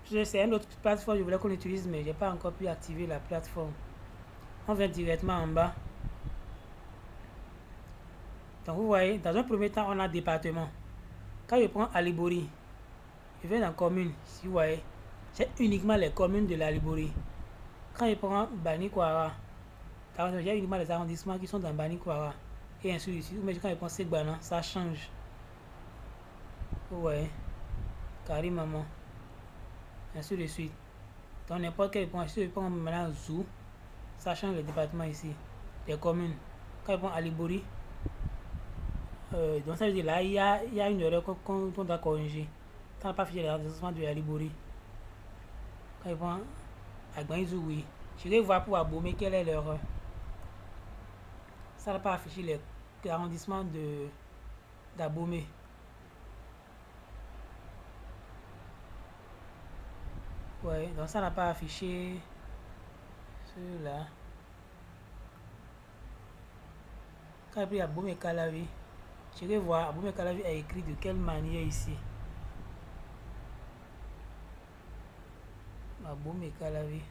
C'est une autre plateforme que je voulais qu'on utilise, mais je n'ai pas encore pu activer la plateforme. On vient directement en bas. Donc vous voyez, dans un premier temps, on a département. Quand je prends Alibori, je vais dans commune. Si vous voyez, j'ai uniquement les communes de l'Alibori. Quand je prends Banikwara, j'ai uniquement les arrondissements qui sont dans Banikwara. Et ainsi de suite. Mais quand je prends Segbana, ça change. Vous voyez, Maman. Ainsi de suite. Donc n'importe quel point, si je prends maintenant Zou, ça change le département ici. Les communes. Quand je prends Alibori, donc ça veut dire là, il y a une erreur qu'on doit corriger. Ça n'a pas affiché l'arrondissement de Alibori. Quand je prends Agbanizou, oui. Je vais voir pour Abomey quelle est l'erreur. Ça n'a pas affiché l'arrondissement d'Abomey. Ouais, donc ça n'a pas affiché ceux-là. Quand j'ai pris Abomey Calavi, je vais voir Abomey Calavi est écrit de quelle manière ici. Abomey Calavi.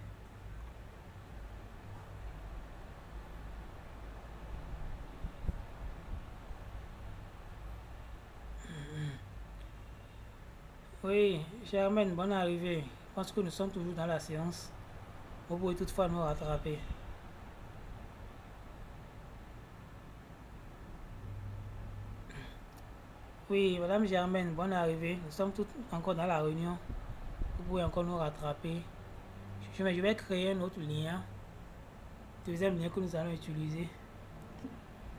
Oui, Germaine, bonne arrivée. Je pense que nous sommes toujours dans la séance. Vous pouvez toutefois nous rattraper. Oui, Madame Germaine, bonne arrivée. Nous sommes tous encore dans la réunion. Vous pouvez encore nous rattraper. Je vais créer un autre lien. Deuxième lien que nous allons utiliser.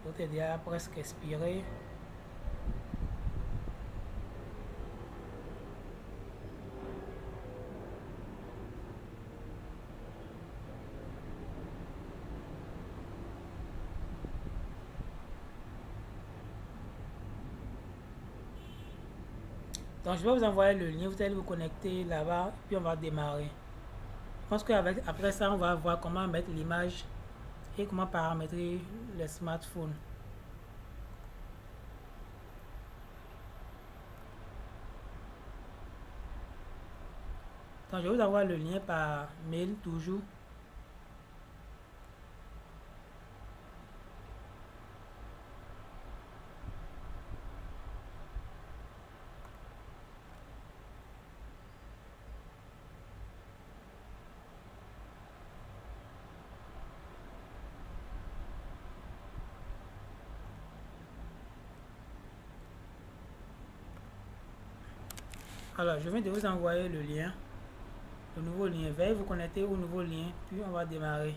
L'autre est déjà presque expiré. Donc je vais vous envoyer le lien, vous allez vous connecter là-bas, puis on va démarrer. Je pense qu'après ça, on va voir comment mettre l'image et comment paramétrer le smartphone. Donc je vous envoie le lien par mail toujours. Alors, je viens de vous envoyer le lien, le nouveau lien. Veuillez vous connecter au nouveau lien, puis on va démarrer.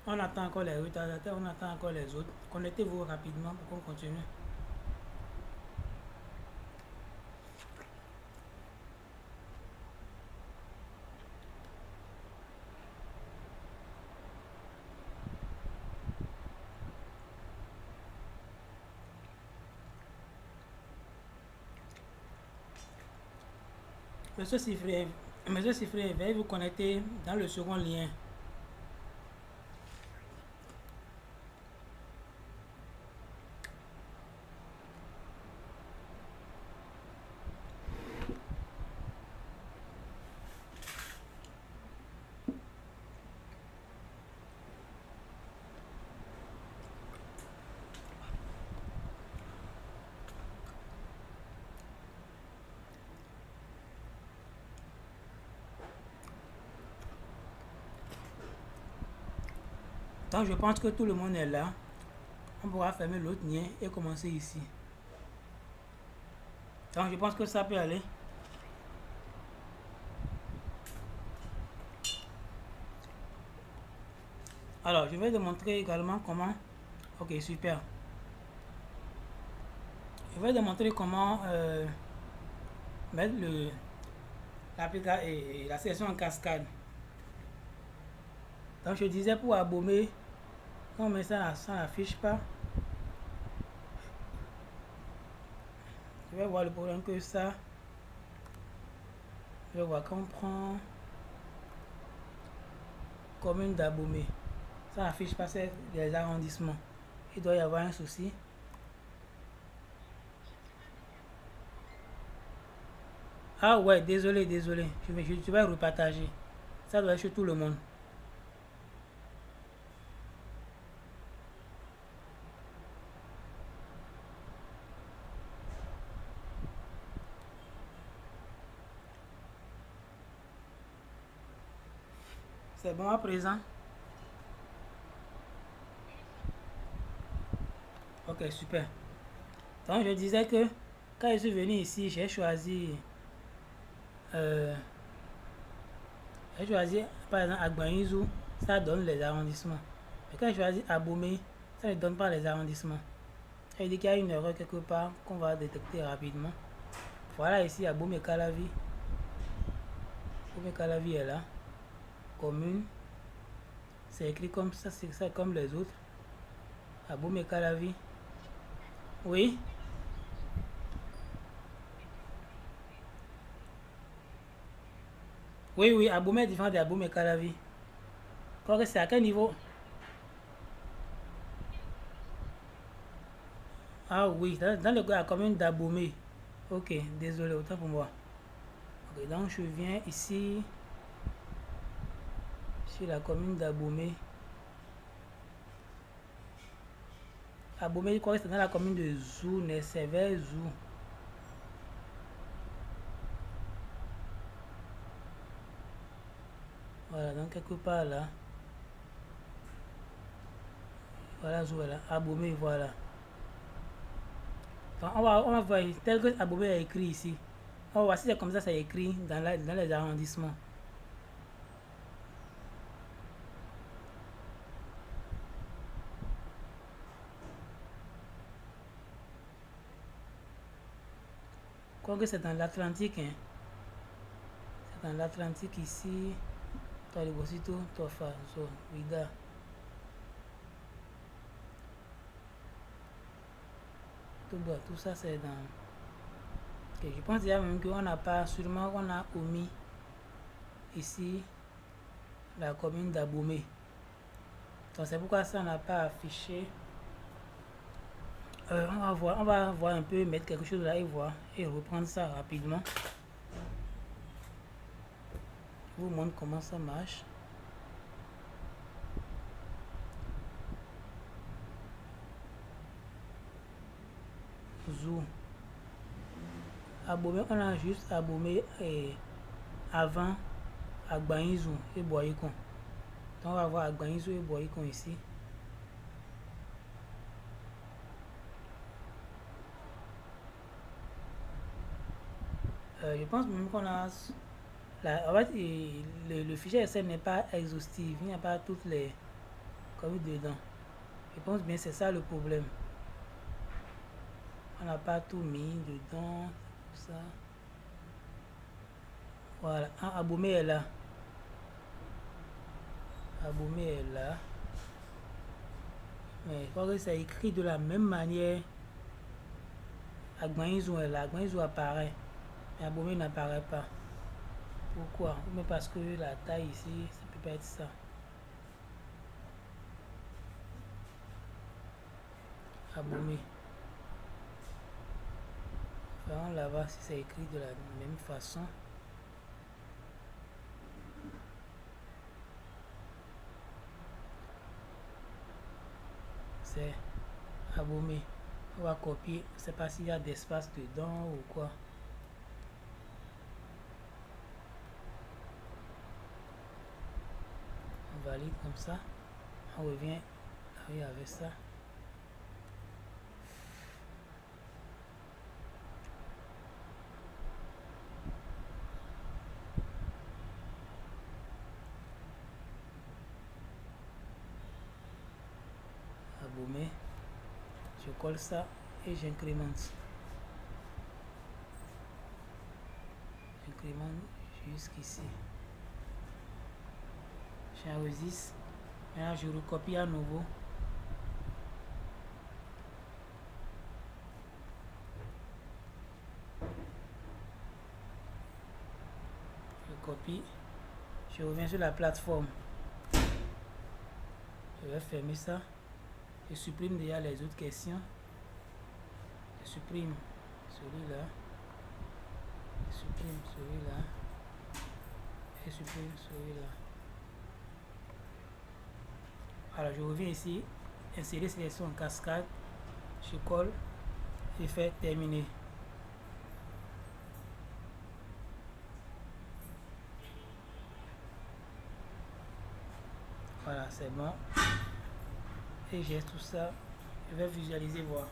On attend encore les retardataires, on attend encore les autres. Connectez-vous rapidement pour qu'on continue. Monsieur Siffré, veuillez vous connecter dans le second lien. Donc je pense que tout le monde est là. On pourra fermer l'autre lien et commencer ici. Donc je pense que ça peut aller. Alors je vais te montrer également comment. Ok, super. Je vais te montrer comment mettre l'application et la session en cascade. Donc je disais pour abommer, quand on met ça, ça n'affiche pas. Je vais voir le problème que ça. Je vais voir quand on prend commune d'abommer. Ça n'affiche pas les arrondissements. Il doit y avoir un souci. Ah ouais, désolé. Je vais repartager. Ça doit être chez tout le monde. C'est bon à présent? Ok, super. Donc je disais que quand je suis venu ici, euh, j'ai choisi par exemple Agbanizou, ça donne les arrondissements. Mais quand je choisis Abomey, ça ne donne pas les arrondissements. Ça veut dire qu'il y a une erreur quelque part qu'on va détecter rapidement. Voilà ici Abomey Calavi. Abomey Calavi est là. Commune. C'est écrit comme ça, c'est ça comme les autres. Abomey Calavi. Oui. Oui, oui, Abomey est différent de Abomey Calavi. Quoi que c'est à quel niveau? Ah oui, dans la commune d'Abomey. Ok, désolé, autant pour moi. Ok, donc je viens ici, sur la commune d'Abomey. Abomey, je crois que c'est dans la commune de Zou, c'est vers Zou. Voilà, donc quelque part là. Voilà, Zou, voilà. Abomey, voilà. Donc, on va voir tel que Abomey a écrit ici. On va voir si c'est comme ça, c'est écrit dans les arrondissements. Quoi que c'est dans l'Atlantique, hein. C'est dans l'Atlantique ici. Toi, le Bosito, Tofa, Zo, Wida. Tout ça, c'est dans. Okay, je pense déjà même qu'on n'a pas, sûrement qu'on a omis ici la commune d'Abomey. Donc c'est pourquoi ça n'a pas affiché. On va voir un peu, mettre quelque chose là et voir et reprendre ça rapidement. Je vous montre comment ça marche. Zou. Abomey, on a juste Abomey et avant Agbaïzou et Boyikon. Donc on va voir Agbaïzou et Boyikon ici. Je pense même qu'on a. En fait, le fichier Excel n'est pas exhaustif. Il n'y a pas toutes les communes dedans. Je pense bien que c'est ça le problème. On n'a pas tout mis dedans. Tout ça. Voilà. Ah, Abomey est là. Abomey est là. Mais je crois que c'est écrit de la même manière. Agbaïzou est là. Agbaïzou apparaît. Mais Abomey n'apparaît pas. Pourquoi? Mais parce que la taille ici, ça peut pas être ça. Abomey. Vraiment là-bas, si c'est écrit de la même façon. C'est Abomey. On va copier. Je ne sais pas s'il y a d'espace dedans ou quoi. On valide comme ça. On revient avec ça. Abomey. Je colle ça et j'incrémente. J'incrémente jusqu'ici. J'enregistre. Maintenant, je recopie à nouveau. Je copie. Je reviens sur la plateforme. Je vais fermer ça. Je supprime déjà les autres questions. Je supprime celui-là. Je supprime celui-là. Je supprime celui-là. Alors je reviens ici. Insérer sélection en cascade. Je colle. Et fais terminer. Voilà, c'est bon. Et j'ai tout ça. Je vais visualiser, voir.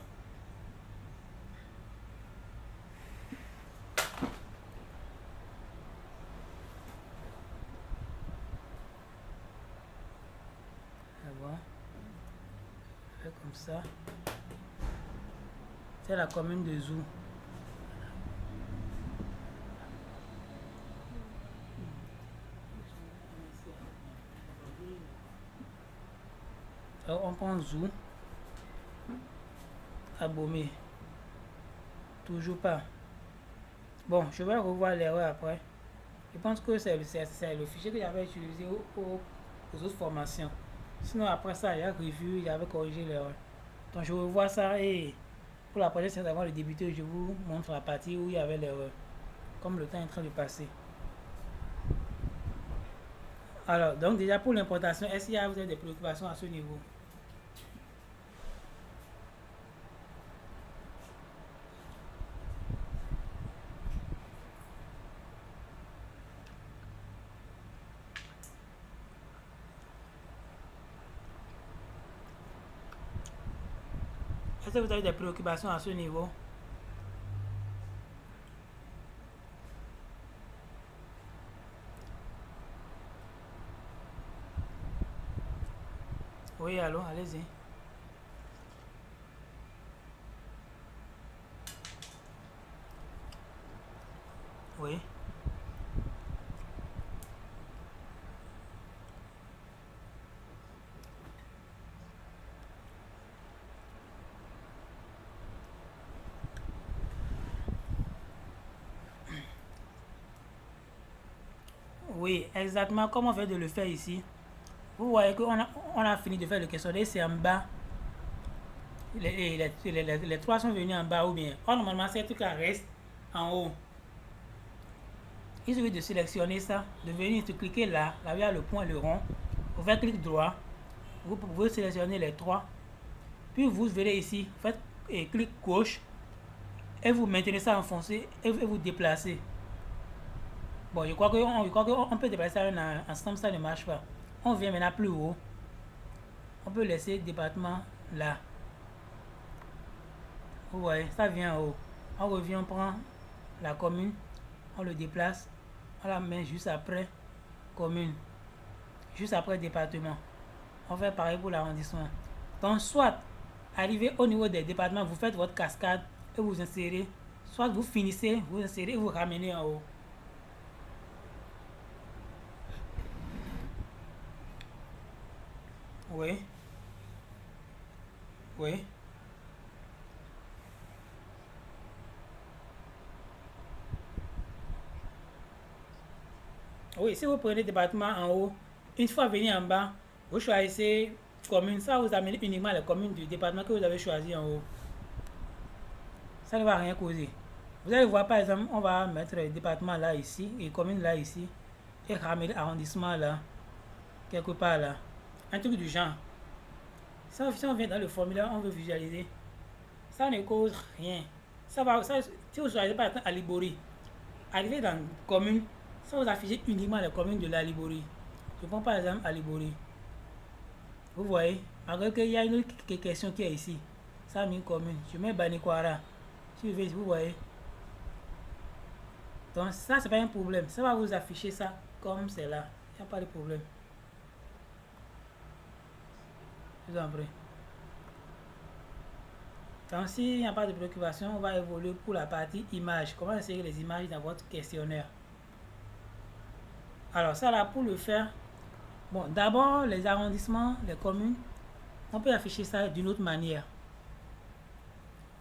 C'est bon. Je fais comme ça. C'est la commune de Zou. Alors, on prend Zou. Abomé. Toujours pas. Bon, je vais revoir l'erreur après. Je pense que c'est le fichier que j'avais utilisé aux autres formations. Sinon, après ça, il y a review, j'avais corrigé l'erreur. Donc, je revois ça et pour la prochaine séance avant de débuter, je vous montre la partie où il y avait l'erreur. Comme le temps est en train de passer. Alors, donc déjà pour l'importation, est-ce qu'il y a vous avez des préoccupations à ce niveau? Est-ce que vous avez des préoccupations à ce niveau? Oui, allô, allez-y. Oui. Oui, exactement comme on vient de le faire ici. Vous voyez qu'on a fini de faire le questionnaire, c'est en bas. Les trois sont venus en bas ou bien. Or, normalement, ces trucs-là restent en haut. Il suffit de sélectionner ça, de venir se cliquer là, là où il y a le point, le rond. Vous faites clic droit. Vous pouvez sélectionner les trois. Puis vous verrez ici, vous faites clic gauche et vous maintenez ça enfoncé et vous déplacez. Bon, je crois qu'on peut déplacer ça ensemble, ça ne marche pas. On vient maintenant plus haut. On peut laisser le département là. Vous voyez, ça vient en haut. On revient, on prend la commune, on le déplace, on la met juste après commune, juste après département. On fait pareil pour l'arrondissement. Donc, soit arrivé au niveau des départements, vous faites votre cascade et vous insérez, soit vous finissez, vous insérez et vous ramenez en haut. Oui. Oui. Oui, si vous prenez le département en haut, une fois venu en bas, vous choisissez commune. Ça vous amène uniquement les communes du département que vous avez choisi en haut. Ça ne va rien causer. Vous allez voir par exemple, on va mettre le département là ici et commune là ici et ramener l'arrondissement là, quelque part là. Un truc du genre. Ça, si on vient dans le formulaire, on veut visualiser. Ça ne cause rien. Si vous choisissez par exemple Alibori, arrivé dans commune, ça vous affiche uniquement les communes de la Liborie. Je prends par exemple Alibori. Vous voyez, malgré qu'il y a une autre question qui est ici. Ça a mis une commune. Je mets Banikwara. Si vous voyez. Donc ça, c'est pas un problème. Ça va vous afficher ça comme c'est là. Il n'y a pas de problème. Je vous en prie. Donc s'il n'y a pas de préoccupation, on va évoluer pour la partie images. Comment insérer les images dans votre questionnaire. Alors ça là, pour le faire, bon, d'abord les arrondissements, les communes, on peut afficher ça d'une autre manière.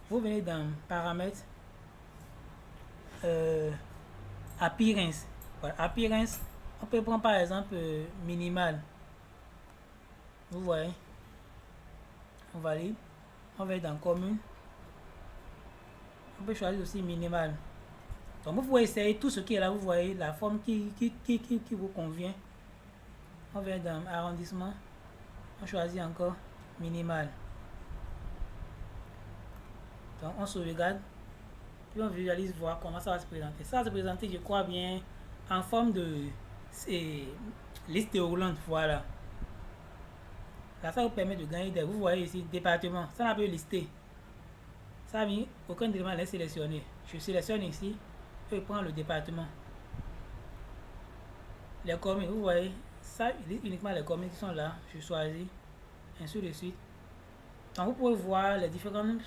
Vous venez dans paramètres, appearance. Voilà, appearance, on peut prendre par exemple minimal. Vous voyez, on valide, on va dans commune, on peut choisir aussi minimal. Donc vous pouvez essayer tout ce qui est là, vous voyez la forme qui vous convient. On vient dans arrondissement, on choisit encore minimal. Donc on sauvegarde, puis on visualise voir comment ça va se présenter. Ça va se présenter, je crois bien, en forme de liste déroulante, voilà. Là, ça vous permet de gagner des. Vous voyez ici, département, ça n'a pas listé. Ça a mis aucun élément à sélectionner. Je sélectionne ici, et je prends le département. Les communes, vous voyez, ça uniquement les communes qui sont là, je choisis, ainsi de suite. Donc vous pouvez voir les différentes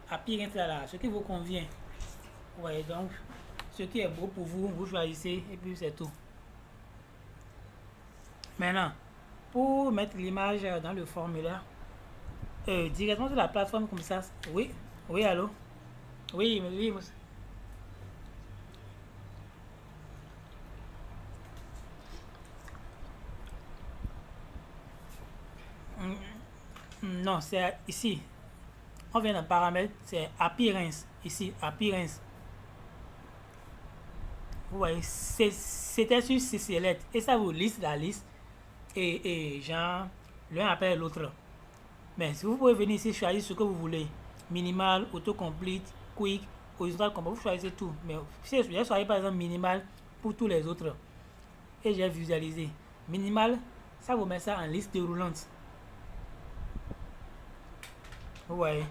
appearances là, ce qui vous convient. Vous voyez donc, ce qui est beau pour vous, vous choisissez et puis c'est tout. Maintenant, pour mettre l'image dans le formulaire, directement sur la plateforme comme ça, oui, Oui, allô? Oui, oui. Non, c'est ici. On vient d'un paramètre, c'est appearance. Ici, appearance. Vous voyez, c'était sur CCLET. Et ça vous liste la liste. Et genre, l'un après l'autre. Mais si vous pouvez venir ici choisir ce que vous voulez. Minimal, autocomplete, quick, horizontal combo, vous choisissez tout. Mais si j'ai choisi par exemple minimal pour tous les autres. Et j'ai visualisé. Minimal, ça vous met ça en liste déroulante. Vous voyez.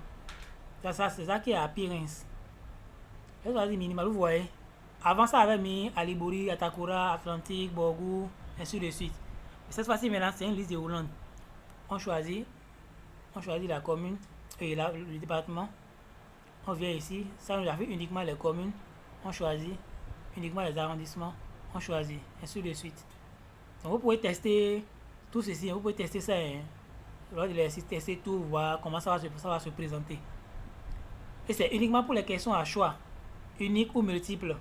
C'est ça qui est appearance. J'ai choisi minimal, vous voyez. Avant ça avait mis Alibori, Atakura, Atlantique, Borgou, ainsi de suite. Et cette fois-ci maintenant c'est une liste déroulante. On choisit, on choisit la commune et le département. On vient ici, ça nous a fait uniquement les communes. On choisit uniquement les arrondissements. On choisit, ainsi de suite. Donc vous pouvez tester tout ceci, vous pouvez tester ça. Hein. Lors de l'exercice, tester tout, voir comment ça va se présenter. Et c'est uniquement pour les questions à choix, unique ou multiple.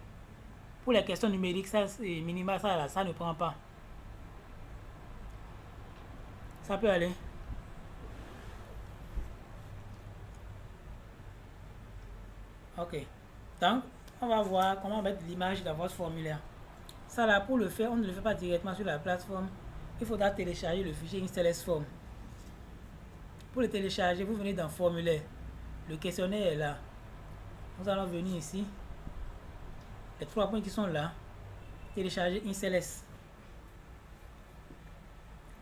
Pour les questions numériques, ça c'est minimal, ça ne prend pas. Ça peut aller. Ok. Donc, on va voir comment mettre l'image dans votre formulaire. Ça là, pour le faire, on ne le fait pas directement sur la plateforme. Il faudra télécharger le fichier InSeles Form. Pour le télécharger, vous venez dans formulaire. Le questionnaire est là. Nous allons venir ici. Les 3 points qui sont là. Télécharger InSeles.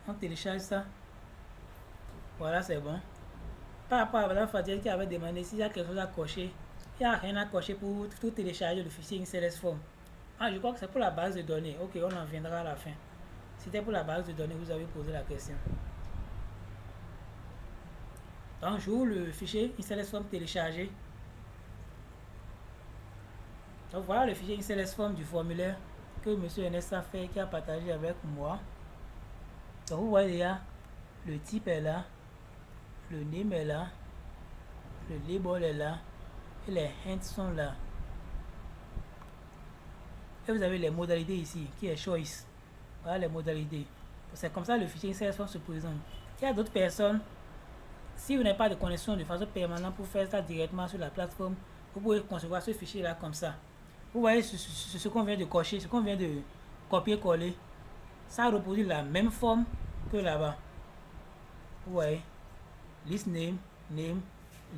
On télécharge ça. Voilà, c'est bon. Par rapport à Mme Fadil qui avait demandé s'il y a quelque chose à cocher. Il n'y a rien à cocher pour tout télécharger le fichier InSeles Form. Ah, je crois que c'est pour la base de données. Ok, on en viendra à la fin. C'était pour la base de données, vous avez posé la question. Donc, j'ouvre le fichier InSeles Form téléchargé. Donc, voilà le fichier InSeles Form du formulaire que M. Ernest a fait, qui a partagé avec moi. Donc, vous voyez déjà, le type est là, le name est là, le label est là, et les hints sont là. Et vous avez les modalités ici, qui est choice. Voilà les modalités. C'est comme ça le fichier InSeles Form se présente. Il y a d'autres personnes. Si vous n'avez pas de connexion de façon permanente pour faire ça directement sur la plateforme, vous pouvez concevoir ce fichier là comme ça. Vous voyez ce qu'on vient de cocher, ce qu'on vient de copier-coller. Ça reproduit la même forme que là-bas. Vous voyez, list name,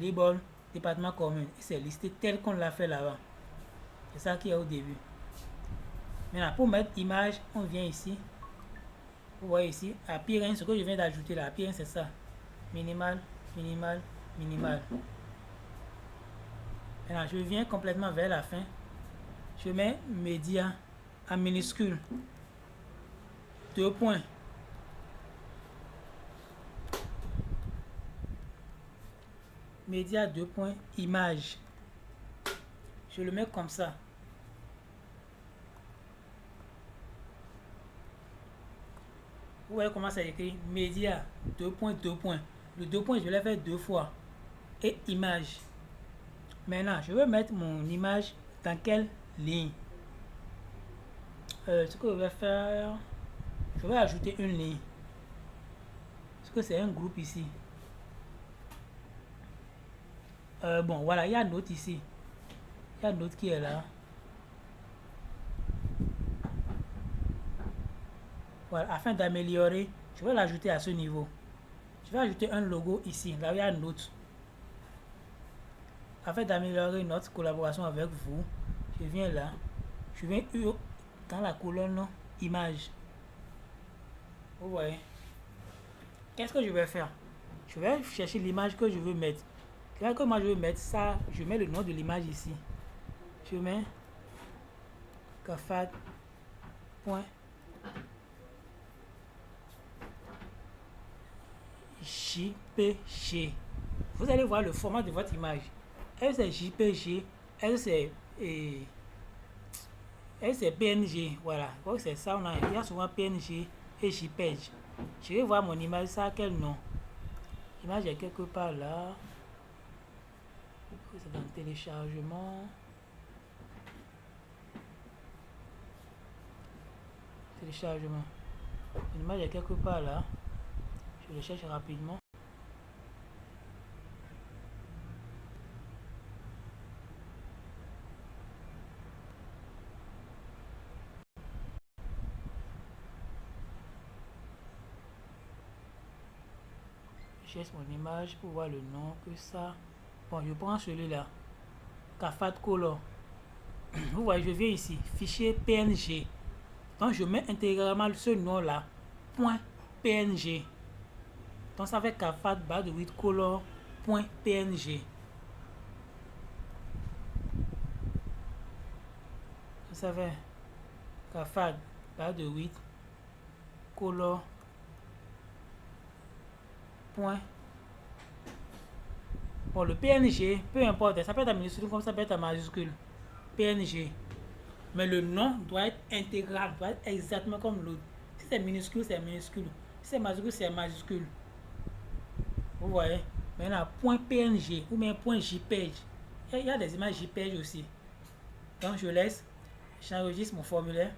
label, département commun. C'est listé tel qu'on l'a fait là-bas. C'est ça qui est au début. Maintenant, pour mettre image, on vient ici. Vous voyez ici, appearance, ce que je viens d'ajouter là, appearance c'est ça. Minimal, minimal, minimal. Maintenant, je viens complètement vers la fin. Je mets média en minuscule. 2 points. Média 2 points, image. Je le mets comme ça. Vous voyez comment ça écrit? Média 2 points, 2 points. Le 2 points, je l'ai fait 2 fois. Et image. Maintenant, je veux mettre mon image dans quelle ligne? Ce que je vais faire, je vais ajouter une ligne. Parce que c'est un groupe ici. Bon, voilà, il y a note ici. Il y a note qui est là. Voilà, afin d'améliorer, je vais l'ajouter à ce niveau. Je vais ajouter un logo ici, là où il y a note. Afin d'améliorer notre collaboration avec vous, je viens là. Je viens dans la colonne image. Vous voyez. Qu'est-ce que je vais faire? Je vais chercher l'image que je veux mettre. Là que moi je veux mettre ça, je mets le nom de l'image ici. Je mets cafat. JPG. Vous allez voir le format de votre image. Est-ce que c'est JPG? Est-ce que c'est PNG? Voilà. C'est ça. Il y a souvent PNG et JPEG. Je vais voir mon image. Ça a quel nom? L'image est quelque part là. C'est dans téléchargement. Téléchargement. L'image est quelque part là. Je le cherche rapidement. Je cherche mon image pour voir le nom que ça. Bon, je prends celui-là. Cafat Color. Vous voyez, je viens ici. Fichier PNG. Donc, je mets intégralement ce nom-là. .png. Donc, ça fait Cafat Badewit Color.png. Ça fait Cafat Badewit Color. Bon, le PNG, peu importe, ça peut être en minuscule comme ça peut être en majuscule. PNG. Mais le nom doit être intégral, doit être exactement comme l'autre. Si c'est minuscule, c'est minuscule. Si c'est majuscule, c'est majuscule. Vous voyez? Maintenant, .png ou bien .jpeg. Il y a des images JPEG aussi. Donc, je laisse, j'enregistre mon formulaire.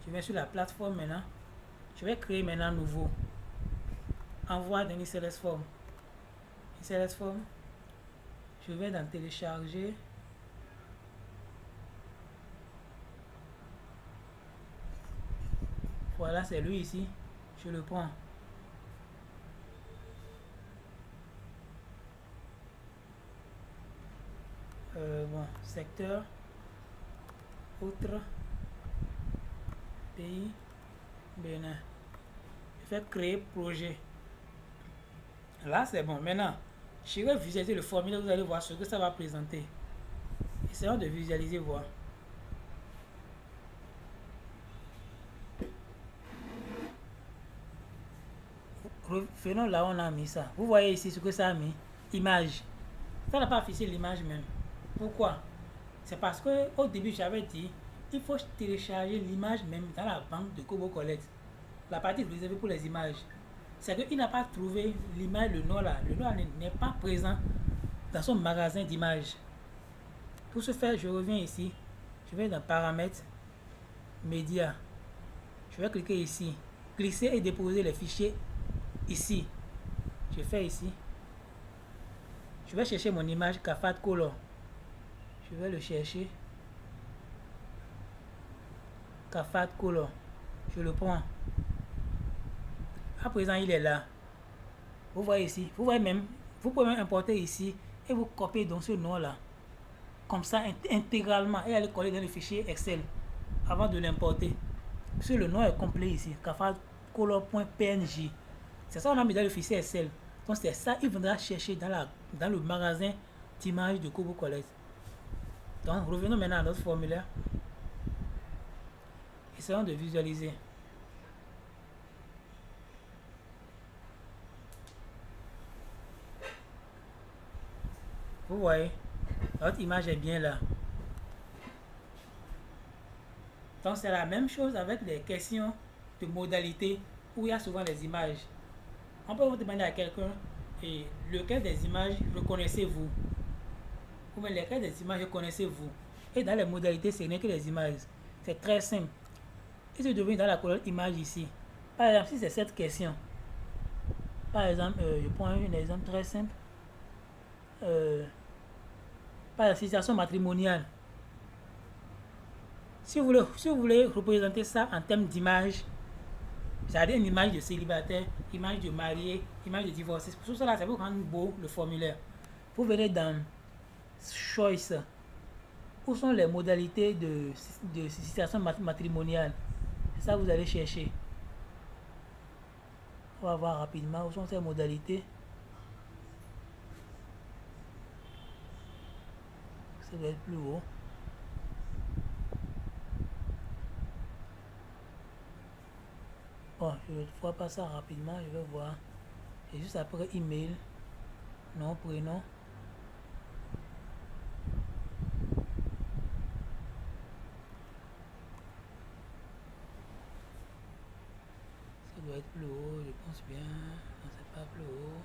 Je vais sur la plateforme maintenant. Je vais créer maintenant un nouveau. Envoi d'un XLS Form. XLS Form. Je vais dans télécharger. Voilà, c'est lui ici. Je le prends. Bon, secteur. Autre. Pays. Bénin. Je vais créer projet. Là, c'est bon. Maintenant, je vais visualiser le formulaire. Vous allez voir ce que ça va présenter. Essayons de visualiser, voir. Revenons là où on a mis ça. Vous voyez ici ce que ça a mis. Image. Ça n'a pas affiché l'image même. Pourquoi? C'est parce que au début, j'avais dit il faut télécharger l'image même dans la banque de Kobo Collect. La partie réservée pour les images. C'est qu'il n'a pas trouvé l'image, le nom là. Le nom n'est pas présent dans son magasin d'images. Pour ce faire, je reviens ici. Je vais dans paramètres, médias. Je vais cliquer ici. Glisser et déposer les fichiers ici. Je fais ici. Je vais chercher mon image Cafat Color. Je vais le chercher. Cafat Color. Je le prends. À présent, il est là. Vous voyez ici. Vous voyez même. Vous pouvez même importer ici et vous copier dans ce nom-là. Comme ça, intégralement. Et aller coller dans le fichier Excel avant de l'importer. Parce que le nom est complet ici. cafatcolor.png. C'est ça qu'on a mis dans le fichier Excel. Donc c'est ça il viendra chercher dans le magasin d'images de Kobo Collect. Donc revenons maintenant à notre formulaire. Essayons de visualiser. Vous voyez, notre image est bien là. Donc c'est la même chose avec les questions de modalité où il y a souvent les images. On peut vous demander à quelqu'un et lequel des images reconnaissez-vous, ou bien lequel des images reconnaissez-vous. Et dans les modalités, ce n'est que les images. C'est très simple. Et si je deviens dans la colonne image ici, par exemple, si c'est cette question, par exemple, je prends un exemple très simple. Par la situation matrimoniale. Si vous voulez représenter ça en termes d'image, c'est-à-dire une image de célibataire, image de marié, image de divorcé, pour cela, ça vous rendre beau le formulaire. Vous venez dans Choice. Où sont les modalités de situation matrimoniale? C'est ça que vous allez chercher. On va voir rapidement où sont ces modalités. Ça doit être plus haut. Bon, je ne vois pas ça rapidement, je vais voir. Et juste après email, nom, prénom. Ça doit être plus haut, je pense bien. Non, c'est pas plus haut.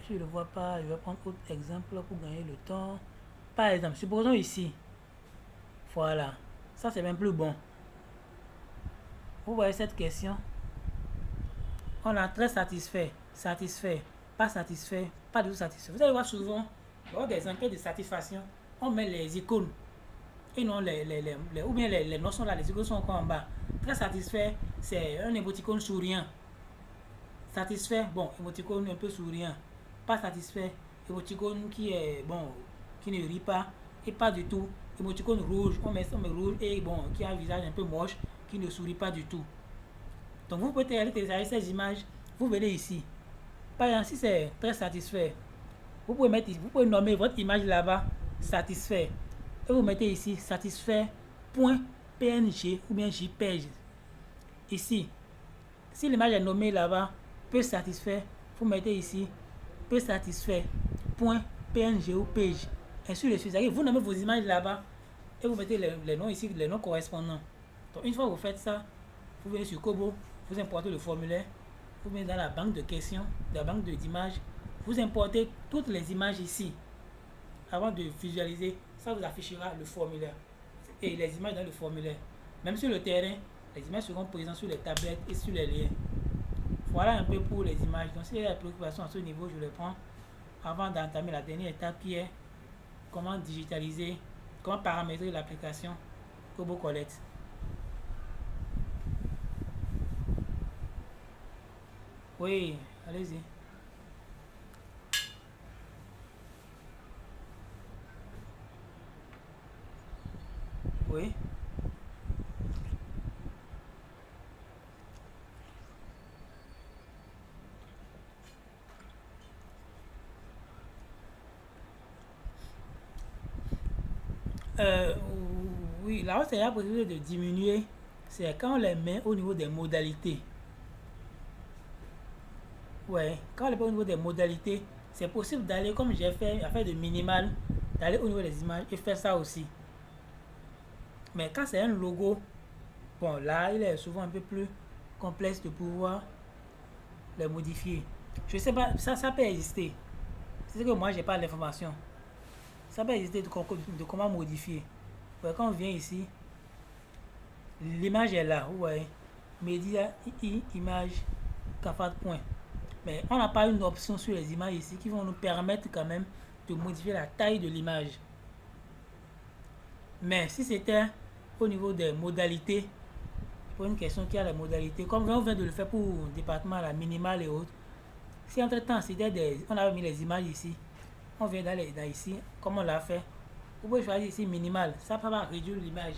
je ne le vois pas. Je vais prendre autre exemple pour gagner le temps. Par exemple, supposons ici. Voilà. Ça, c'est même plus bon. Vous voyez cette question? On a très satisfait, satisfait, pas satisfait, pas du tout satisfait. Vous allez voir souvent, lors des enquêtes de satisfaction, on met les icônes et non ou bien les noms sont là, les icônes sont encore en bas. Très satisfait, c'est un émoticône souriant. Satisfait, bon, émoticône un peu souriant. Pas satisfait, émoticône qui est bon, qui ne rit pas et pas du tout. Émoticône rouge, on met rouge et bon, qui a un visage un peu moche, qui ne sourit pas du tout. Donc vous pouvez télécharger ces images, vous venez ici. Par exemple, si c'est très satisfait, vous pouvez nommer votre image là-bas, satisfait. Et vous mettez ici, satisfait.png ou bien JPEG. Ici, si l'image est nommée là-bas, peu satisfait, vous mettez ici, peu satisfait.png ou page. Ainsi de suite. Vous nommez vos images là-bas et vous mettez les noms ici, les noms correspondants. Donc une fois que vous faites ça, vous venez sur Kobo, vous importez le formulaire, vous venez dans la banque de questions, la banque d'images, vous importez toutes les images ici. Avant de visualiser, ça vous affichera le formulaire et les images dans le formulaire. Même sur le terrain, les images seront présentes sur les tablettes et sur les liens. Voilà un peu pour les images. Donc s'il y a des préoccupations à ce niveau, je les prends avant d'entamer la dernière étape qui est comment digitaliser, comment paramétrer l'application Kobo Collect. Oui, allez-y. Oui. Euh, oui, là, c'est la possibilité de diminuer. C'est quand on les met au niveau des modalités. Ouais, quand on les met au niveau des modalités, c'est possible d'aller, comme j'ai fait, à faire de minimal, d'aller au niveau des images et faire ça aussi. Mais quand c'est un logo, bon, là, il est souvent un peu plus complexe de pouvoir les modifier. Je sais pas, ça peut exister. C'est que moi, j'ai pas l'information. Ça peut exister de comment modifier. Ouais, quand on vient ici, l'image est là, vous voyez. Média, image, cafard point. Mais on n'a pas une option sur les images ici qui vont nous permettre quand même de modifier la taille de l'image. Mais si c'était au niveau des modalités, pour une question qui a les modalités, comme on vient de le faire pour le département la minimale et autres, si entre temps on avait mis les images ici, on vient d'aller dans ici, comme on l'a fait, vous pouvez choisir ici minimal, ça va réduire l'image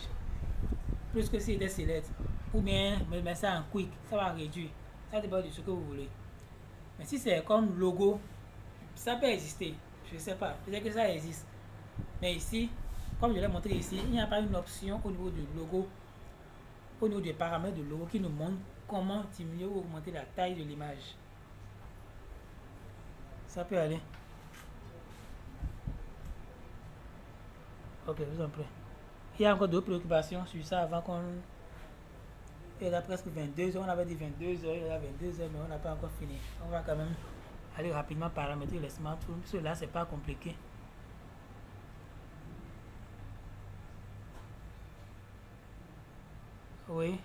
plus que si c'était select, ou bien mettre ça en quick, ça va réduire, ça dépend de ce que vous voulez. Mais si c'est comme logo, ça peut exister, je sais pas, peut-être que ça existe. Mais ici, comme je l'ai montré ici, il n'y a pas une option au niveau du logo, au niveau des paramètres de logo qui nous montre comment diminuer ou augmenter la taille de l'image. Ça peut aller. Ok, vous en prie. Il y a encore d'autres préoccupations sur ça avant qu'on... Il est presque 22 heures, on avait dit 22 heures, il est 22 heures, mais on n'a pas encore fini. On va quand même aller rapidement paramétrer les smartphones, parce que là, c'est pas compliqué. Oui.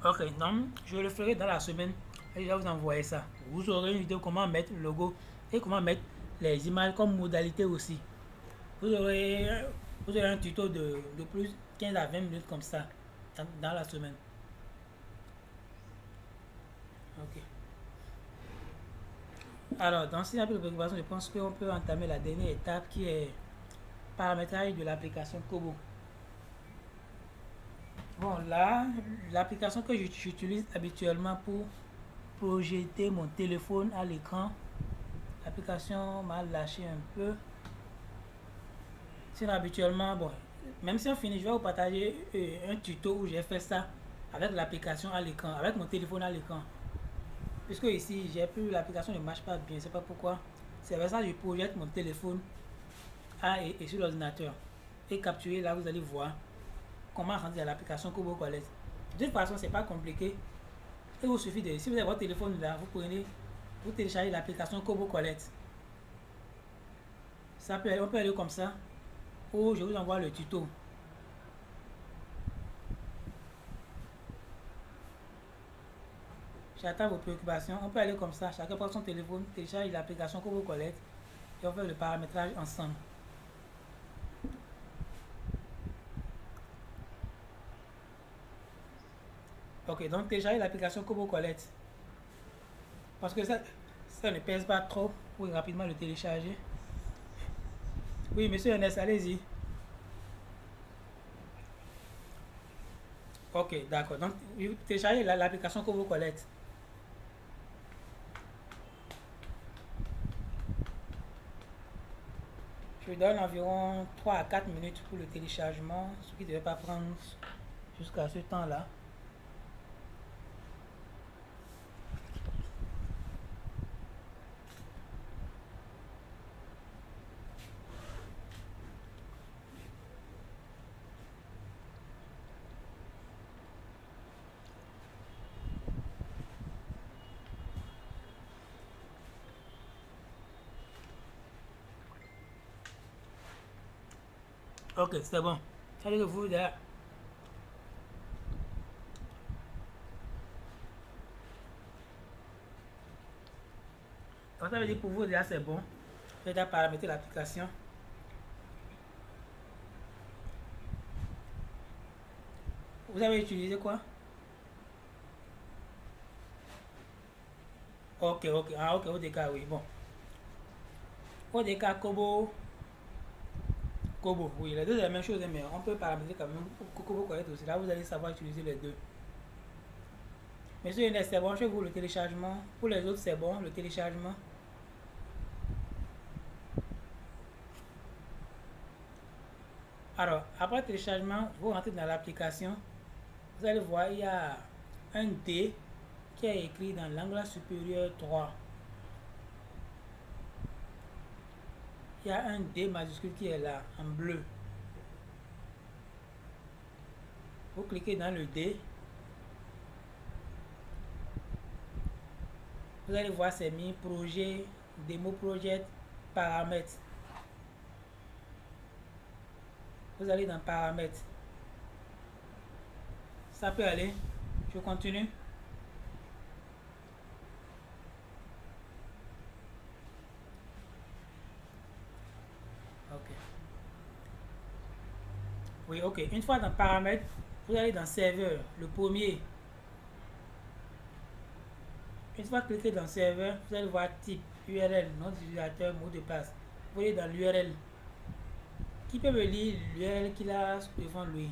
Ok, donc je le ferai dans la semaine et je vais vous envoyer ça. Vous aurez une vidéo comment mettre le logo et comment mettre les images comme modalité aussi. Vous aurez, vous aurez un tuto de plus 15 à 20 minutes comme ça dans la semaine. Ok. Alors, dans ces préoccupations, je pense qu'on peut entamer la dernière étape qui est paramétrage de l'application Kobo. Bon, là, l'application que j'utilise habituellement pour projeter mon téléphone à l'écran, l'application m'a lâché un peu. Sinon, habituellement, bon, même si on finit, je vais vous partager un tuto où j'ai fait ça avec l'application à l'écran, avec mon téléphone à l'écran. Puisque ici, j'ai plus l'application ne marche pas bien, c'est pas pourquoi. C'est pour ça que je projette mon téléphone et sur l'ordinateur. Et capturer là, vous allez voir comment rentrer dans l'application Kobo Collect. De toute façon, c'est pas compliqué. Il vous suffit de, si vous avez votre téléphone là, vous téléchargez l'application Kobo Collect. On peut aller comme ça, ou je vous envoie le tuto. J'attends vos préoccupations. On peut aller comme ça, chacun prend son téléphone, télécharge l'application Kobo Collect et on fait le paramétrage ensemble. Ok, donc téléchargez l'application Kobo Collect. Parce que ça ne pèse pas trop. Vous pouvez rapidement le télécharger. Oui, monsieur Ernest, allez-y. Ok, d'accord. Donc, vous téléchargez l'application Kobo Collect. Je donne environ 3 à 4 minutes pour le téléchargement, ce qui ne devait pas prendre jusqu'à ce temps-là. Ok, c'est bon. Allez que vous là. Donc, ça veut dire pour vous déjà c'est bon. Vous avez déjà paramétré l'application. Vous avez utilisé quoi? Ok, ok. Ah, ok, ODK, oui. Bon. ODK, Kobo, oui. Les deux, c'est la même chose, mais on peut paramétrer quand même. Kobo Collect aussi. Là, vous allez savoir utiliser les deux. Monsieur Inès, c'est bon chez vous le téléchargement. Pour les autres, c'est bon le téléchargement. Alors, après le téléchargement, vous rentrez dans l'application. Vous allez voir, il y a un D qui est écrit dans l'angle supérieur droit. Il y a un D majuscule qui est là, en bleu. Vous cliquez dans le D. Vous allez voir, c'est mis projet, démo project, paramètres. Vous allez dans paramètres. Ça peut aller. Je continue. Ok. Oui, ok. Une fois dans paramètres, vous allez dans serveur, le premier. Une fois cliqué dans serveur, vous allez voir type, URL, nom d'utilisateur, mot de passe. Vous allez dans l'URL. Qui peut me lire l'URL qu'il a devant lui?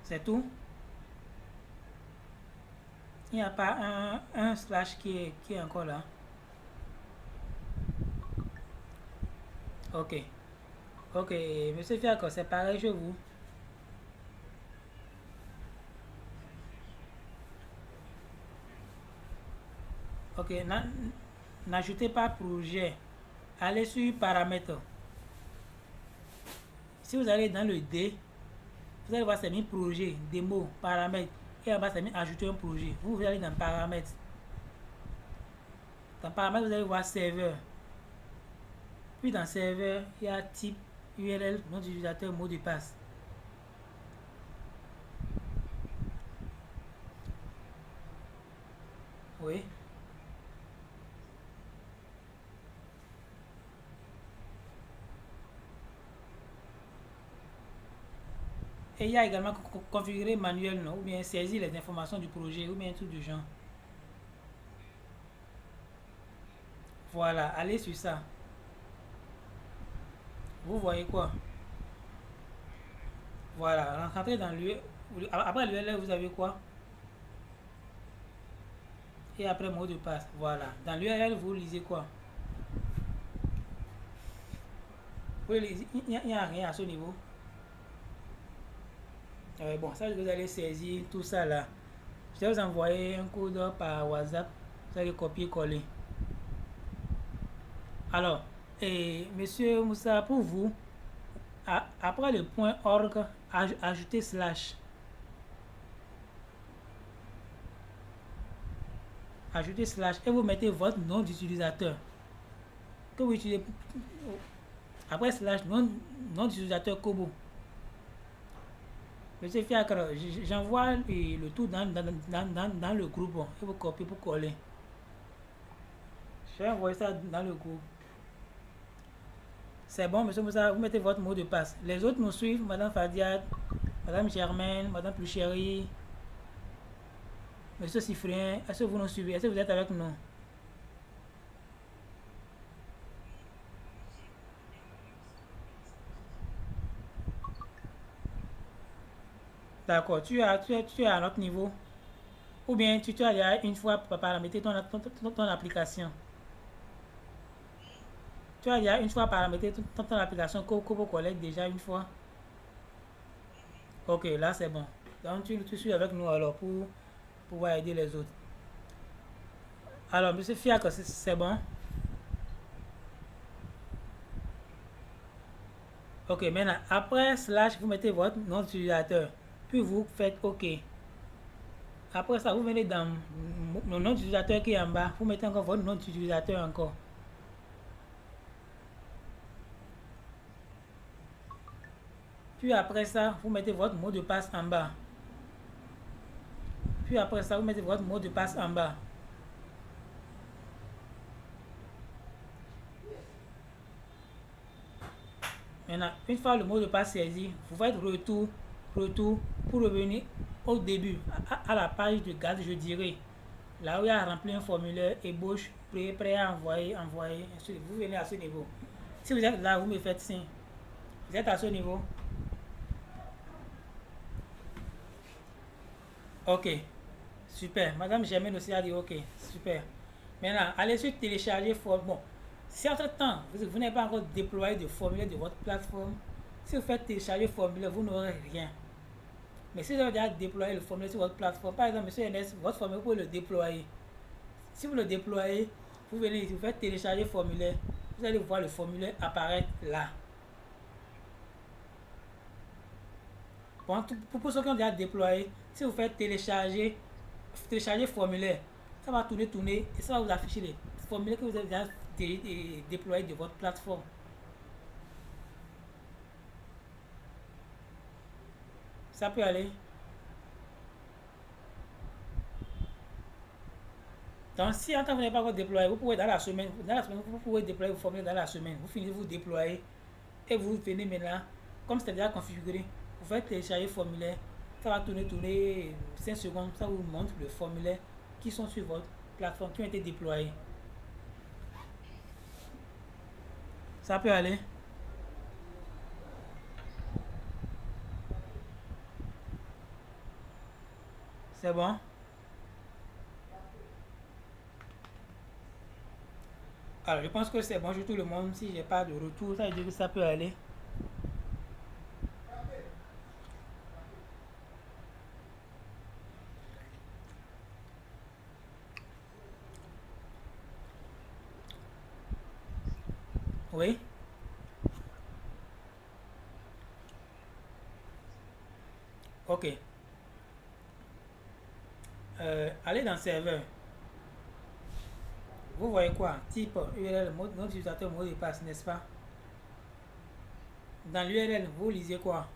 C'est tout. Il n'y a pas un slash qui est encore là. Ok. Ok, monsieur Fiaco, c'est pareil chez vous. Ok, n'ajoutez pas projet. Allez sur paramètres. Si vous allez dans le D, vous allez voir c'est mis projet, démo, paramètres. Et là-bas c'est mis ajouter un projet. Vous allez dans paramètres. Dans paramètres, vous allez voir serveur. Puis dans serveur, il y a type, URL, nom d'utilisateur, mot de passe. Oui. Et il y a également configurer manuel, non? Ou bien saisir les informations du projet, ou bien tout du genre. Voilà, allez sur ça. Vous voyez quoi? Voilà, rentrez dans l'URL. Après l'URL, vous avez quoi? et après mot de passe. Voilà. Dans l'URL, vous lisez quoi? Il n'y a rien à ce niveau. Bon, ça, vous allez saisir tout ça là. Je vais vous envoyer un code par WhatsApp. Vous allez copier-coller. Alors, monsieur Moussa, pour vous, après le point org, ajoutez slash. Ajoutez slash et vous mettez votre nom d'utilisateur. Que vous utilisez. Après slash, nom d'utilisateur Kobo. Monsieur Fiacre, j'envoie le tout dans le groupe. Et vous copiez pour coller. Je vais envoyer ça dans le groupe. C'est bon, monsieur Moussa, vous mettez votre mot de passe. Les autres nous suivent, madame Fadiad, madame Germaine, madame Pluchéry, monsieur Sifrien. Est-ce que vous nous suivez? Est-ce que vous êtes avec nous? D'accord, tu es à notre niveau. Ou bien tu as déjà une fois paramétré ton application. Tu as déjà une fois paramétré ton application Kobo Collect déjà une fois. Ok, là c'est bon. Donc tu suis avec nous alors pour pouvoir aider les autres. Alors, monsieur Fiacre, c'est bon? Ok, maintenant, après slash, vous mettez votre nom d'utilisateur. Puis vous faites OK. Après ça, vous venez dans le nom d'utilisateur qui est en bas. Vous mettez encore votre nom d'utilisateur encore. Puis après ça, vous mettez votre mot de passe en bas. Puis après ça, vous mettez votre mot de passe en bas. Maintenant, une fois le mot de passe saisi, vous faites retour pour revenir au début, à la page de garde, je dirais. Là où il y a rempli un formulaire, ébauche, prêt à envoyer. Vous venez à ce niveau. Si vous êtes là, vous me faites signe. Vous êtes à ce niveau. Ok. Super. Madame Germaine aussi a dit ok. Super. Maintenant, allez sur télécharger. Bon, si entre temps, vous n'avez pas encore déployé de formulaire de votre plateforme, si vous faites télécharger le formulaire, vous n'aurez rien. Mais si vous avez déjà déployé le formulaire sur votre plateforme, par exemple, monsieur NS, votre formulaire, vous pouvez le déployer. Si vous le déployez, vous venez ici, vous faites télécharger le formulaire, vous allez voir le formulaire apparaître là. Bon, pour ceux qui ont déjà déployé, si vous faites télécharger le formulaire, ça va tourner et ça va vous afficher les formulaires que vous avez déjà déployés de votre plateforme. Ça peut aller. Donc, si en temps vous n'avez pas encore déployé, vous pouvez dans la semaine, vous pouvez déployer vos formulaires dans la semaine. Vous finissez, vous déployez et vous venez maintenant, comme c'est déjà configuré, vous faites télécharger le formulaire. Ça va tourner 5 secondes, ça vous montre le formulaire qui sont sur votre plateforme, qui ont été déployés. Ça peut aller. C'est bon. Alors, je pense que c'est bon pour tout le monde. Si j'ai pas de retour, ça veut dire que ça peut aller. Oui. Ok. Allez dans le serveur. Vous voyez quoi? Type URL, notre utilisateur, mot de passe, n'est-ce pas? Dans l'URL, vous lisez quoi?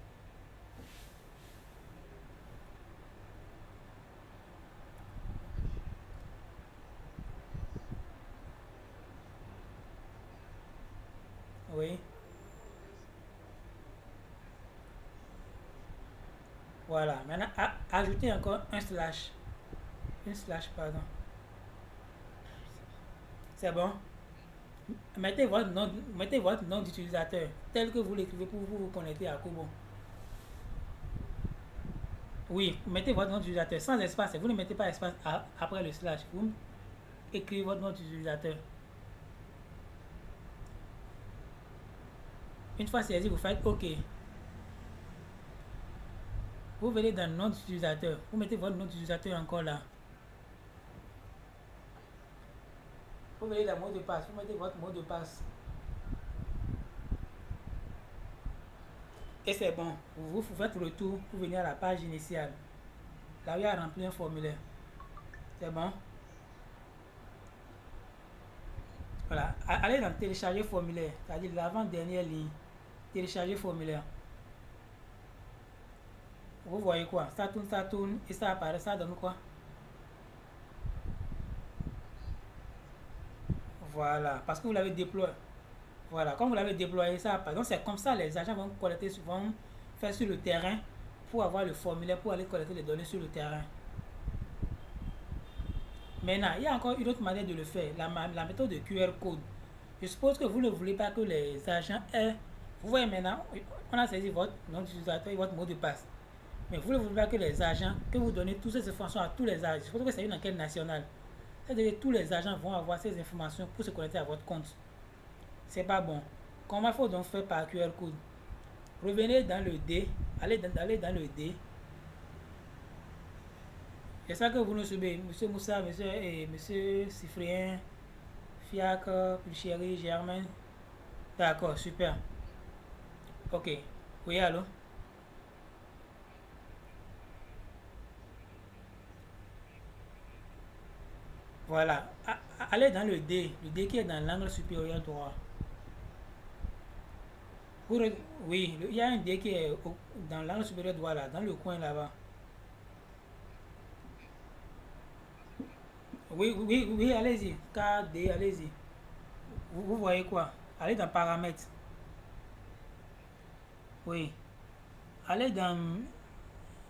Oui. Voilà. Maintenant, ajoutez encore un slash. Une slash, pardon. C'est bon? Mettez votre nom d'utilisateur tel que vous l'écrivez pour vous connecter à Kobo. Oui, mettez votre nom d'utilisateur sans espace. Vous ne mettez pas espace après le slash. écrivez votre nom d'utilisateur. Une fois saisi, vous faites OK. Vous venez dans le nom d'utilisateur. Vous mettez votre nom d'utilisateur encore là. Vous venez dans le mot de passe. Vous mettez votre mot de passe. Et c'est bon. Vous faites le tour pour venir à la page initiale. Là où il y a rempli un formulaire. C'est bon. Voilà. Allez dans télécharger formulaire. C'est-à-dire l'avant-dernière ligne. Télécharger formulaire. Vous voyez quoi? Ça tourne et ça apparaît. Ça donne quoi? Voilà. Parce que vous l'avez déployé. Voilà. Comme vous l'avez déployé, ça apparaît. Donc c'est comme ça les agents vont collecter, vont faire sur le terrain pour avoir le formulaire, pour aller collecter les données sur le terrain. Maintenant, il y a encore une autre manière de le faire, la méthode de QR code. Je suppose que vous ne voulez pas que les agents aient... Vous voyez maintenant, on a saisi votre nom d'utilisateur et votre mot de passe. Mais vous ne voulez pas que les agents, que vous donnez toutes ces informations à tous les agents. Je suppose que c'est une enquête nationale. C'est-à-dire que tous les agents vont avoir ces informations pour se connecter à votre compte. C'est pas bon. Comment il faut donc faire par QR code? Revenez dans le D, allez dans le D. J'espère que vous nous suivez, monsieur Moussa, monsieur Cyprien, Fiac, Pulchéry, Germain. D'accord, super. Ok. Oui, allô? Voilà. Allez dans le D qui est dans l'angle supérieur droit. Oui, il y a un D qui est dans l'angle supérieur droit là, dans le coin là-bas. Oui, allez-y. KD, allez-y. Vous voyez quoi? Allez dans paramètres. Oui. Allez dans...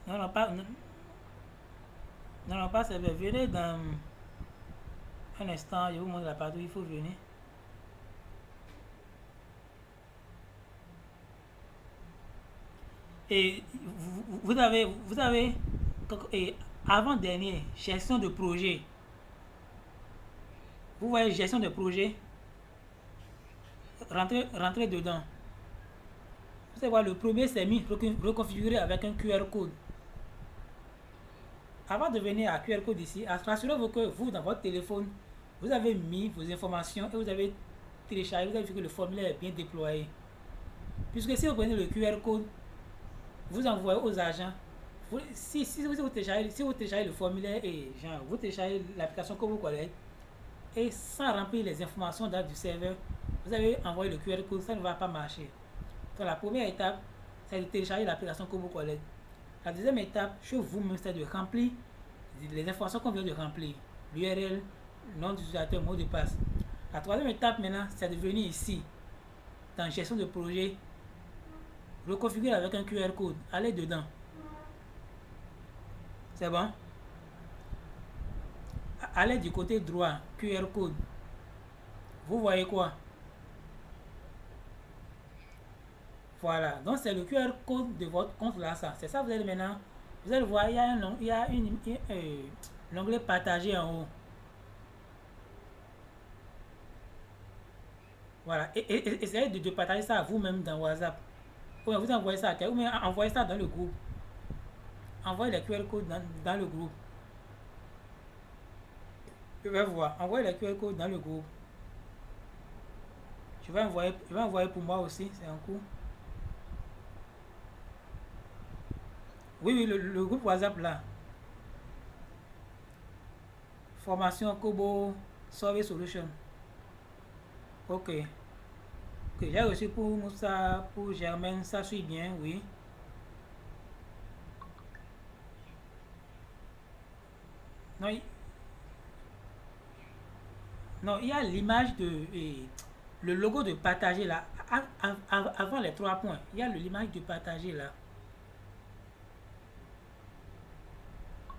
Non, non, pas... Non, non, pas serveur. Venez dans... Un instant, je vous montre la partie où il faut venir. Et vous avez et avant-dernier, gestion de projet. Vous voyez gestion de projet, rentrez dedans. Vous allez voir, le premier c'est mis reconfiguré avec un QR code. Avant de venir à QR code ici, rassurez-vous que vous, dans votre téléphone, vous avez mis vos informations et vous avez téléchargé, vous avez vu que le formulaire est bien déployé. Puisque si vous prenez le QR code, vous envoyez aux agents. Si vous téléchargez le formulaire et genre, vous téléchargez l'application que vous connaissez et sans remplir les informations du serveur, vous avez envoyé le QR code, ça ne va pas marcher. Donc la première étape, c'est de télécharger l'application que vous connaissez. La deuxième étape, chez vous-même, c'est de remplir les informations qu'on vient de remplir. L'URL, nom d'utilisateur, mot de passe. La troisième étape maintenant, c'est de venir ici, dans gestion de projet, reconfigurer avec un QR code. Allez dedans. C'est bon? Allez du côté droit, QR code. Vous voyez quoi? Voilà. Donc c'est le QR code de votre compte là, ça. C'est ça vous allez maintenant. Vous allez voir, il y a l'onglet partager en haut. Voilà. Et essayez de partager ça à vous-même dans WhatsApp. Ou bien vous envoyez ça à quelqu'un, ou bien envoyez ça dans le groupe. Envoyez les QR codes dans le groupe. Je vais voir. Envoyez les QR codes dans le groupe. Je vais envoyer pour moi aussi, c'est un coup. Oui, le groupe WhatsApp là. Formation Kobo Survey Solution. Ok. Ok, j'ai reçu pour Moussa, pour Germaine, ça suit bien, oui. Non, non, il y a l'image de... le logo de partager là. Avant les trois points, il y a l'image de partager là.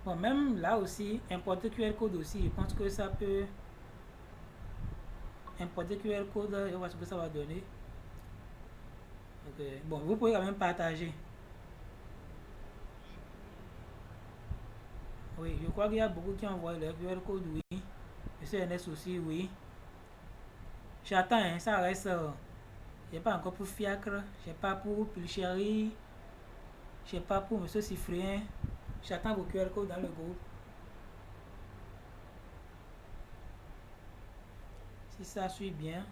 Bon, même là aussi, importer QR code aussi, je pense que ça peut... Importer QR code, je vois ce que ça va donner. Ok. Bon, vous pouvez quand même partager. Oui, je crois qu'il y a beaucoup qui ont envoyé le QR code, oui. Je Monsieur Ernest aussi, oui. J'attends, hein, ça reste. J'ai pas encore pour Fiacre, j'ai pas pour Pulchéry, j'ai pas pour Monsieur Cifrien. J'attends vos QR codes dans le groupe. Si ça suit bien.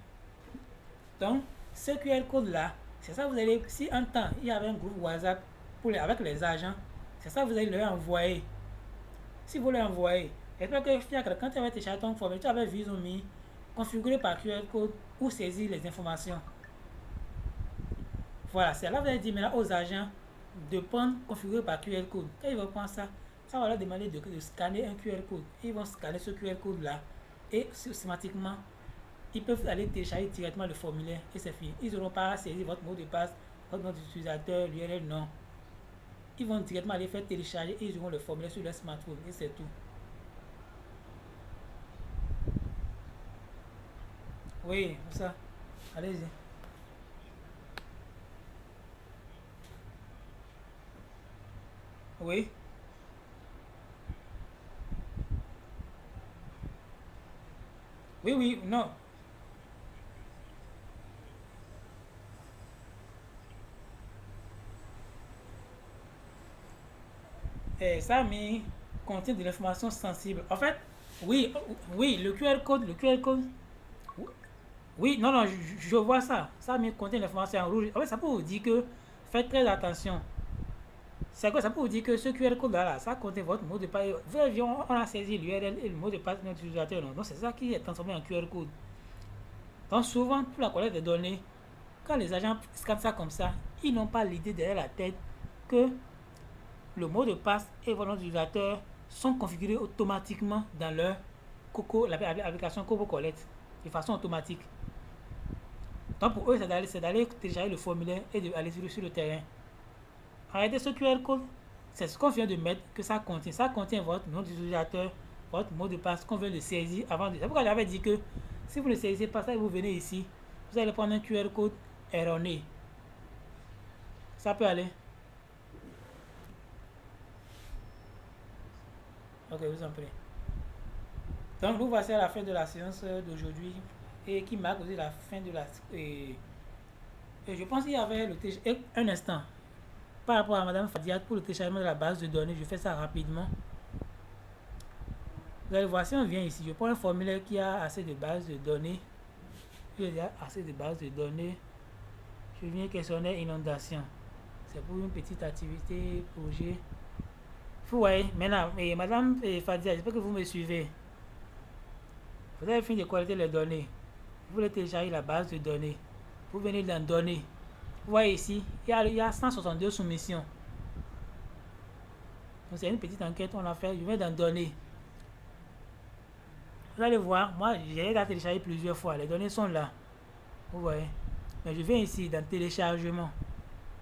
Donc, ce QR code là, c'est ça vous allez. Si un temps il y avait un groupe WhatsApp avec les agents, c'est ça vous allez leur envoyer. Si vous leur envoyez, j'espère que Fiacre, quand tu avais téléchargé ton formulaire, tu avais vu ils ont mis configurer par QR code ou saisir les informations. Voilà, c'est là que vous allez dire maintenant aux agents de prendre configurer par QR code. Quand ils vont prendre ça, ça va leur demander de scanner un QR code. Ils vont scanner ce QR code là et systématiquement ils peuvent aller télécharger directement le formulaire et c'est fini. Ils n'auront pas à saisir votre mot de passe, votre nom d'utilisateur, l'URL, non. Ils vont directement aller faire télécharger et ils auront le formulaire sur leur smartphone et c'est tout. Oui, ça. Allez-y. Oui. Oui, oui, non. Ça mais contient de l'information sensible. En fait, oui, oui, le QR code, oui, non, non, je vois ça. Ça mais contient l'information en rouge. En fait, ça peut vous dire que faites très attention. C'est quoi ça peut vous dire que ce QR code là, ça contient votre mot de passe. Vous avez, on a saisi l'URL et le mot de passe de notre utilisateur. Non? Donc c'est ça qui est transformé en QR code. Donc souvent, pour la collecte des données, quand les agents scannent ça comme ça, ils n'ont pas l'idée derrière la tête que le mot de passe et votre utilisateur sont configurés automatiquement dans leur Coco, l'application Coco Collect de façon automatique. Donc pour eux, c'est d'aller télécharger le formulaire et d'aller sur le terrain. Arrêtez ce QR code, c'est ce qu'on vient de mettre que ça contient. Ça contient votre nom d'utilisateur, votre mot de passe qu'on vient de saisir avant de. C'est pourquoi j'avais dit que si vous ne saisissez pas ça et vous venez ici, vous allez prendre un QR code erroné. Ça peut aller. Ok, vous en prie. Donc nous voici à la fin de la séance d'aujourd'hui et qui marque aussi la fin de la. Et je pense qu'il y avait un instant par rapport à Madame Fadiat pour le téléchargement de la base de données. Je fais ça rapidement. Vous allez voir si on vient ici, je prends un formulaire qui a assez de bases de données. Il y a assez de bases de données. Je viens questionnaire inondation. C'est pour une petite activité, projet. Vous voyez, maintenant, Madame Fadia, j'espère que vous me suivez. Vous avez fini de collecter les données. Vous voulez télécharger la base de données. Vous venez dans données. Vous voyez ici, il y a 162 soumissions. Donc c'est une petite enquête qu'on a fait. Je vais dans données. Vous allez voir, moi j'ai déjà téléchargé plusieurs fois. Les données sont là. Vous voyez. Mais je viens ici dans téléchargement.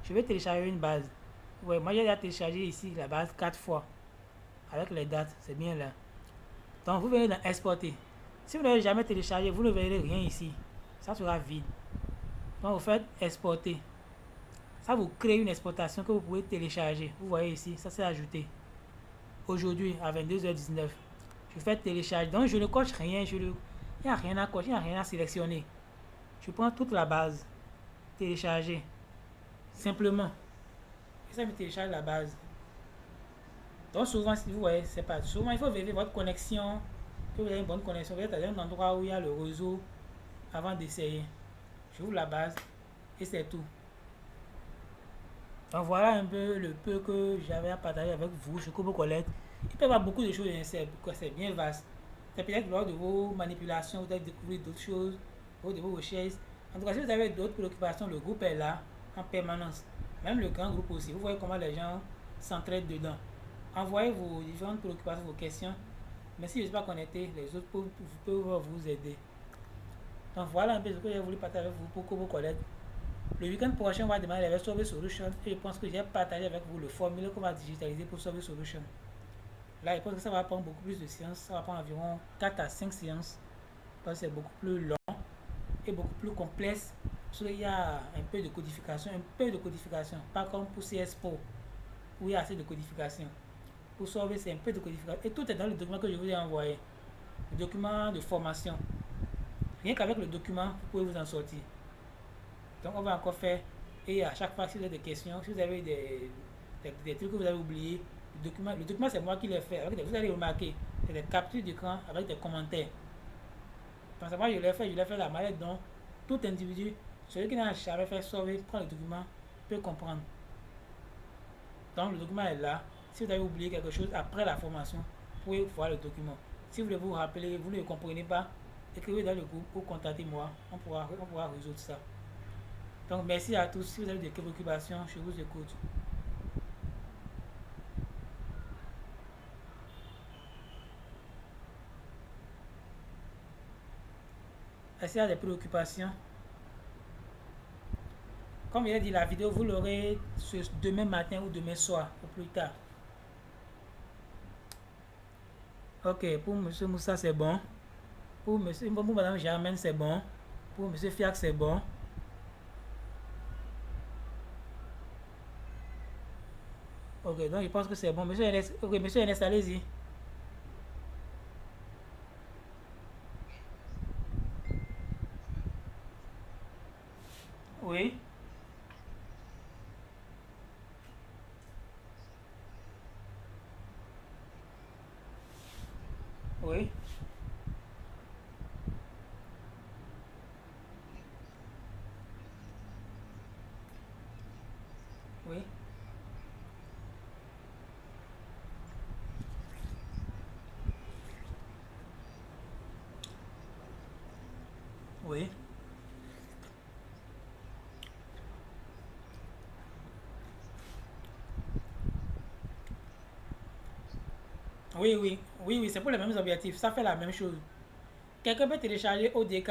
Je vais télécharger une base. Vous voyez, moi j'ai déjà téléchargé ici la base 4 fois. Avec les dates, c'est bien là. Donc vous venez dans exporter. Si vous n'avez jamais téléchargé, vous ne verrez rien ici. Ça sera vide. Donc vous faites exporter. Ça vous crée une exportation que vous pouvez télécharger. Vous voyez ici, ça s'est ajouté. Aujourd'hui à 22h19. Je fais télécharger. Donc je ne coche rien. Il n'y a rien à cocher, il n'y a rien à sélectionner. Je prends toute la base. Télécharger. Simplement. Et ça me télécharge la base. Donc souvent, si vous voyez, c'est pas. Souvent, il faut vérifier votre connexion. Que vous avez une bonne connexion. Vous êtes dans un endroit où il y a le réseau avant d'essayer. J'ouvre la base et c'est tout. Donc voilà un peu le peu que j'avais à partager avec vous. Je coupe vos collègues. Il peut y avoir beaucoup de choses, c'est bien vaste. C'est peut-être lors de vos manipulations, vous allez découvrir d'autres choses, lors de vos recherches. En tout cas, si vous avez d'autres préoccupations, le groupe est là en permanence. Même le grand groupe aussi. Vous voyez comment les gens s'entraident dedans. Envoyez vos différentes préoccupations, vos questions. Mais si je ne suis pas connecté, les autres peuvent vous aider. Donc voilà un peu ce que j'ai voulu partager avec vous pour que vos collègues. Le week-end prochain, on va démarrer avec Solve Solution et je pense que j'ai partagé avec vous le formulaire qu'on va digitaliser pour Solve Solution. Là, je pense que ça va prendre beaucoup plus de séances. Ça va prendre environ 4 à 5 séances parce que c'est beaucoup plus long et beaucoup plus complexe. Parce qu'il y a un peu de codification, pas comme pour CSPO où il y a assez de codification. Pour Solve, c'est un peu de codification et tout est dans le document que je vous ai envoyé. le document de formation. Rien qu'avec le document, vous pouvez vous en sortir. Donc, on va encore faire. Et à chaque fois, si vous avez des questions, si vous avez des trucs que vous avez oubliés, le document c'est moi qui l'ai fait. Vous allez remarquer, c'est des captures d'écran avec des commentaires. Donc, moi, je l'ai fait la manière dont tout individu, celui qui n'a jamais fait sauver, prend le document, peut comprendre. Donc, le document est là. Si vous avez oublié quelque chose après la formation, vous pouvez voir le document. Si vous voulez vous rappeler, vous ne le comprenez pas, écrivez dans le groupe ou contactez-moi. On pourra résoudre ça. Donc, merci à tous. Si vous avez des préoccupations, je vous écoute. Est-ce qu'il y a des préoccupations? Comme il a dit, la vidéo, vous l'aurez demain matin ou demain soir, ou plus tard. Ok, pour monsieur Moussa, c'est bon. Pour madame Germaine, c'est bon. Pour monsieur Fiac, c'est bon. Ok, donc je pense que c'est bon. Monsieur Ernest, ok, monsieur Ernest, allez-y. Oui. Oui. Oui. Oui. Oui, oui. Oui, oui, c'est pour les mêmes objectifs. Ça fait la même chose. Quelqu'un peut télécharger ODK,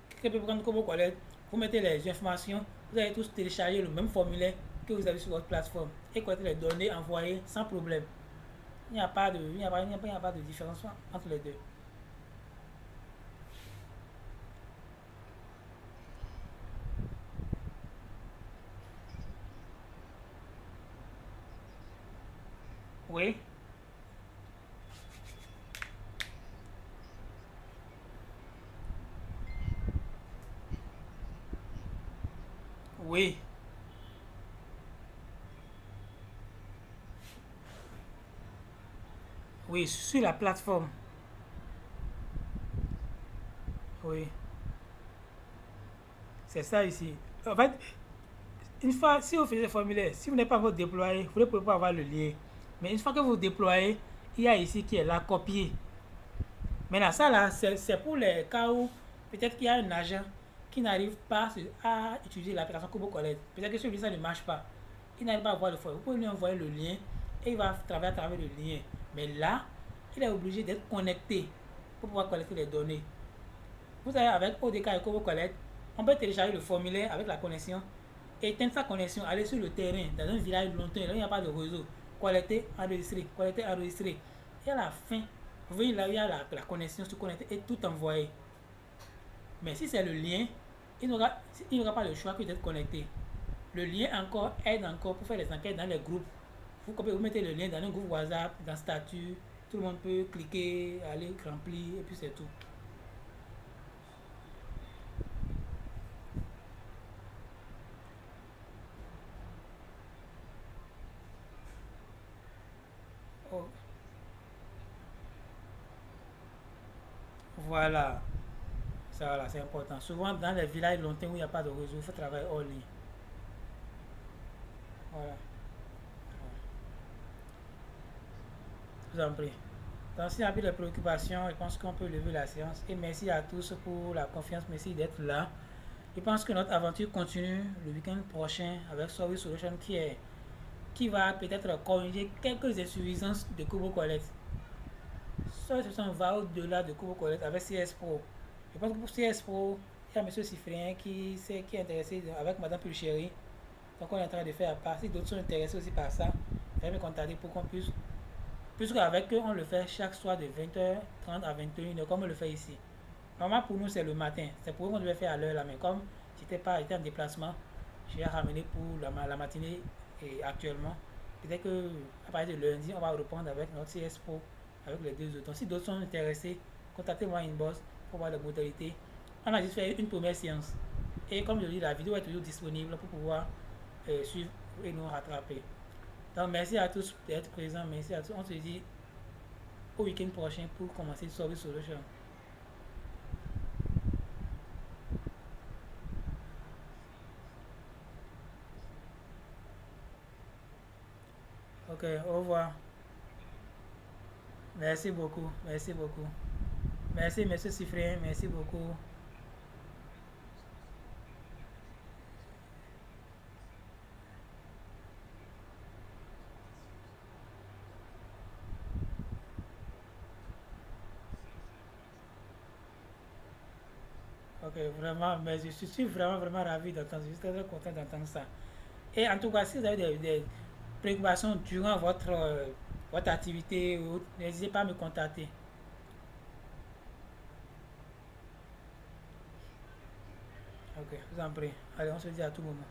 quelqu'un peut prendre Kobo Colette, vous mettez les informations, vous allez tous télécharger le même formulaire que vous avez sur votre plateforme et collecter les données envoyées sans problème. Il n'y a pas de, il n'y a pas de différence entre les deux. Oui. Oui. Oui, sur la plateforme. Oui. C'est ça ici. En fait, une fois, si vous faites le formulaire, si vous n'êtes pas encore déployé, vous ne pouvez pas avoir le lien. Mais une fois que vous déployez, il y a ici qui est là, copier. Maintenant, ça là, c'est pour les cas où peut-être qu'il y a un agent qui n'arrive pas à utiliser l'application Kobo Collect. Peut-être que celui-là ne marche pas. Il n'arrive pas à voir le formulaire. Vous pouvez lui envoyer le lien et il va travailler à travers le lien. Mais là, il est obligé d'être connecté pour pouvoir collecter les données. Vous savez, avec ODK et Kobo Collect, on peut télécharger le formulaire avec la connexion, éteindre sa connexion, aller sur le terrain, dans un village lointain, là où il n'y a pas de réseau, collecter, enregistrer. Et à la fin, vous voyez là où il y a la connexion, se connecter et tout envoyer. Mais si c'est le lien, il n'aura pas le choix que d'être connecté. Le lien encore aide encore pour faire les enquêtes dans les groupes. Vous mettez le lien dans un groupe WhatsApp, dans statut, tout le monde peut cliquer, aller remplir et puis c'est tout. Oh, voilà. Ça, voilà, c'est important. Souvent, dans les villages lointains où il n'y a pas de réseau, il faut travailler hors ligne. Voilà. Je vous en prie. Donc, s'il n'y a plus de préoccupations, je pense qu'on peut lever la séance. Et merci à tous pour la confiance. Merci d'être là. Je pense que notre aventure continue le week-end prochain avec Sorry Solution qui va peut-être corriger quelques insuffisances de Kobo Collect. Sorry Solution va au-delà de Kobo Collect avec CS Pro. Je pense que pour CS Pro, il y a M. Sifrien qui est intéressé avec Madame Pulchéry. Donc on est en train de faire à part. Si d'autres sont intéressés aussi par ça, veuillez me contacter pour qu'on puisse. Puisqu'avec eux, on le fait chaque soir de 20h30 à 21h comme on le fait ici. Normalement pour nous c'est le matin. C'est pour eux qu'on devait faire à l'heure là. Mais comme j'étais en déplacement, j'ai ramené pour la matinée et actuellement. Peut-être que à partir de lundi, on va reprendre avec notre CS Pro avec les deux autres. Donc si d'autres sont intéressés, contactez-moi inbox pour voir les modalités. On a juste fait une première séance. Et comme je dis, la vidéo est toujours disponible pour pouvoir suivre et nous rattraper. Donc, merci à tous d'être présents. Merci à tous. On se dit au week-end prochain pour commencer Solve Solution. Ok, au revoir. Merci beaucoup. Merci beaucoup. Merci, monsieur Siffré. Merci beaucoup. Ok, vraiment, mais je suis vraiment, vraiment ravi d'entendre. Je suis très, très content d'entendre ça. Et en tout cas, si vous avez des préoccupations durant votre activité, n'hésitez pas à me contacter. Ok, je vous en prie. Allez, on se dit à tout moment.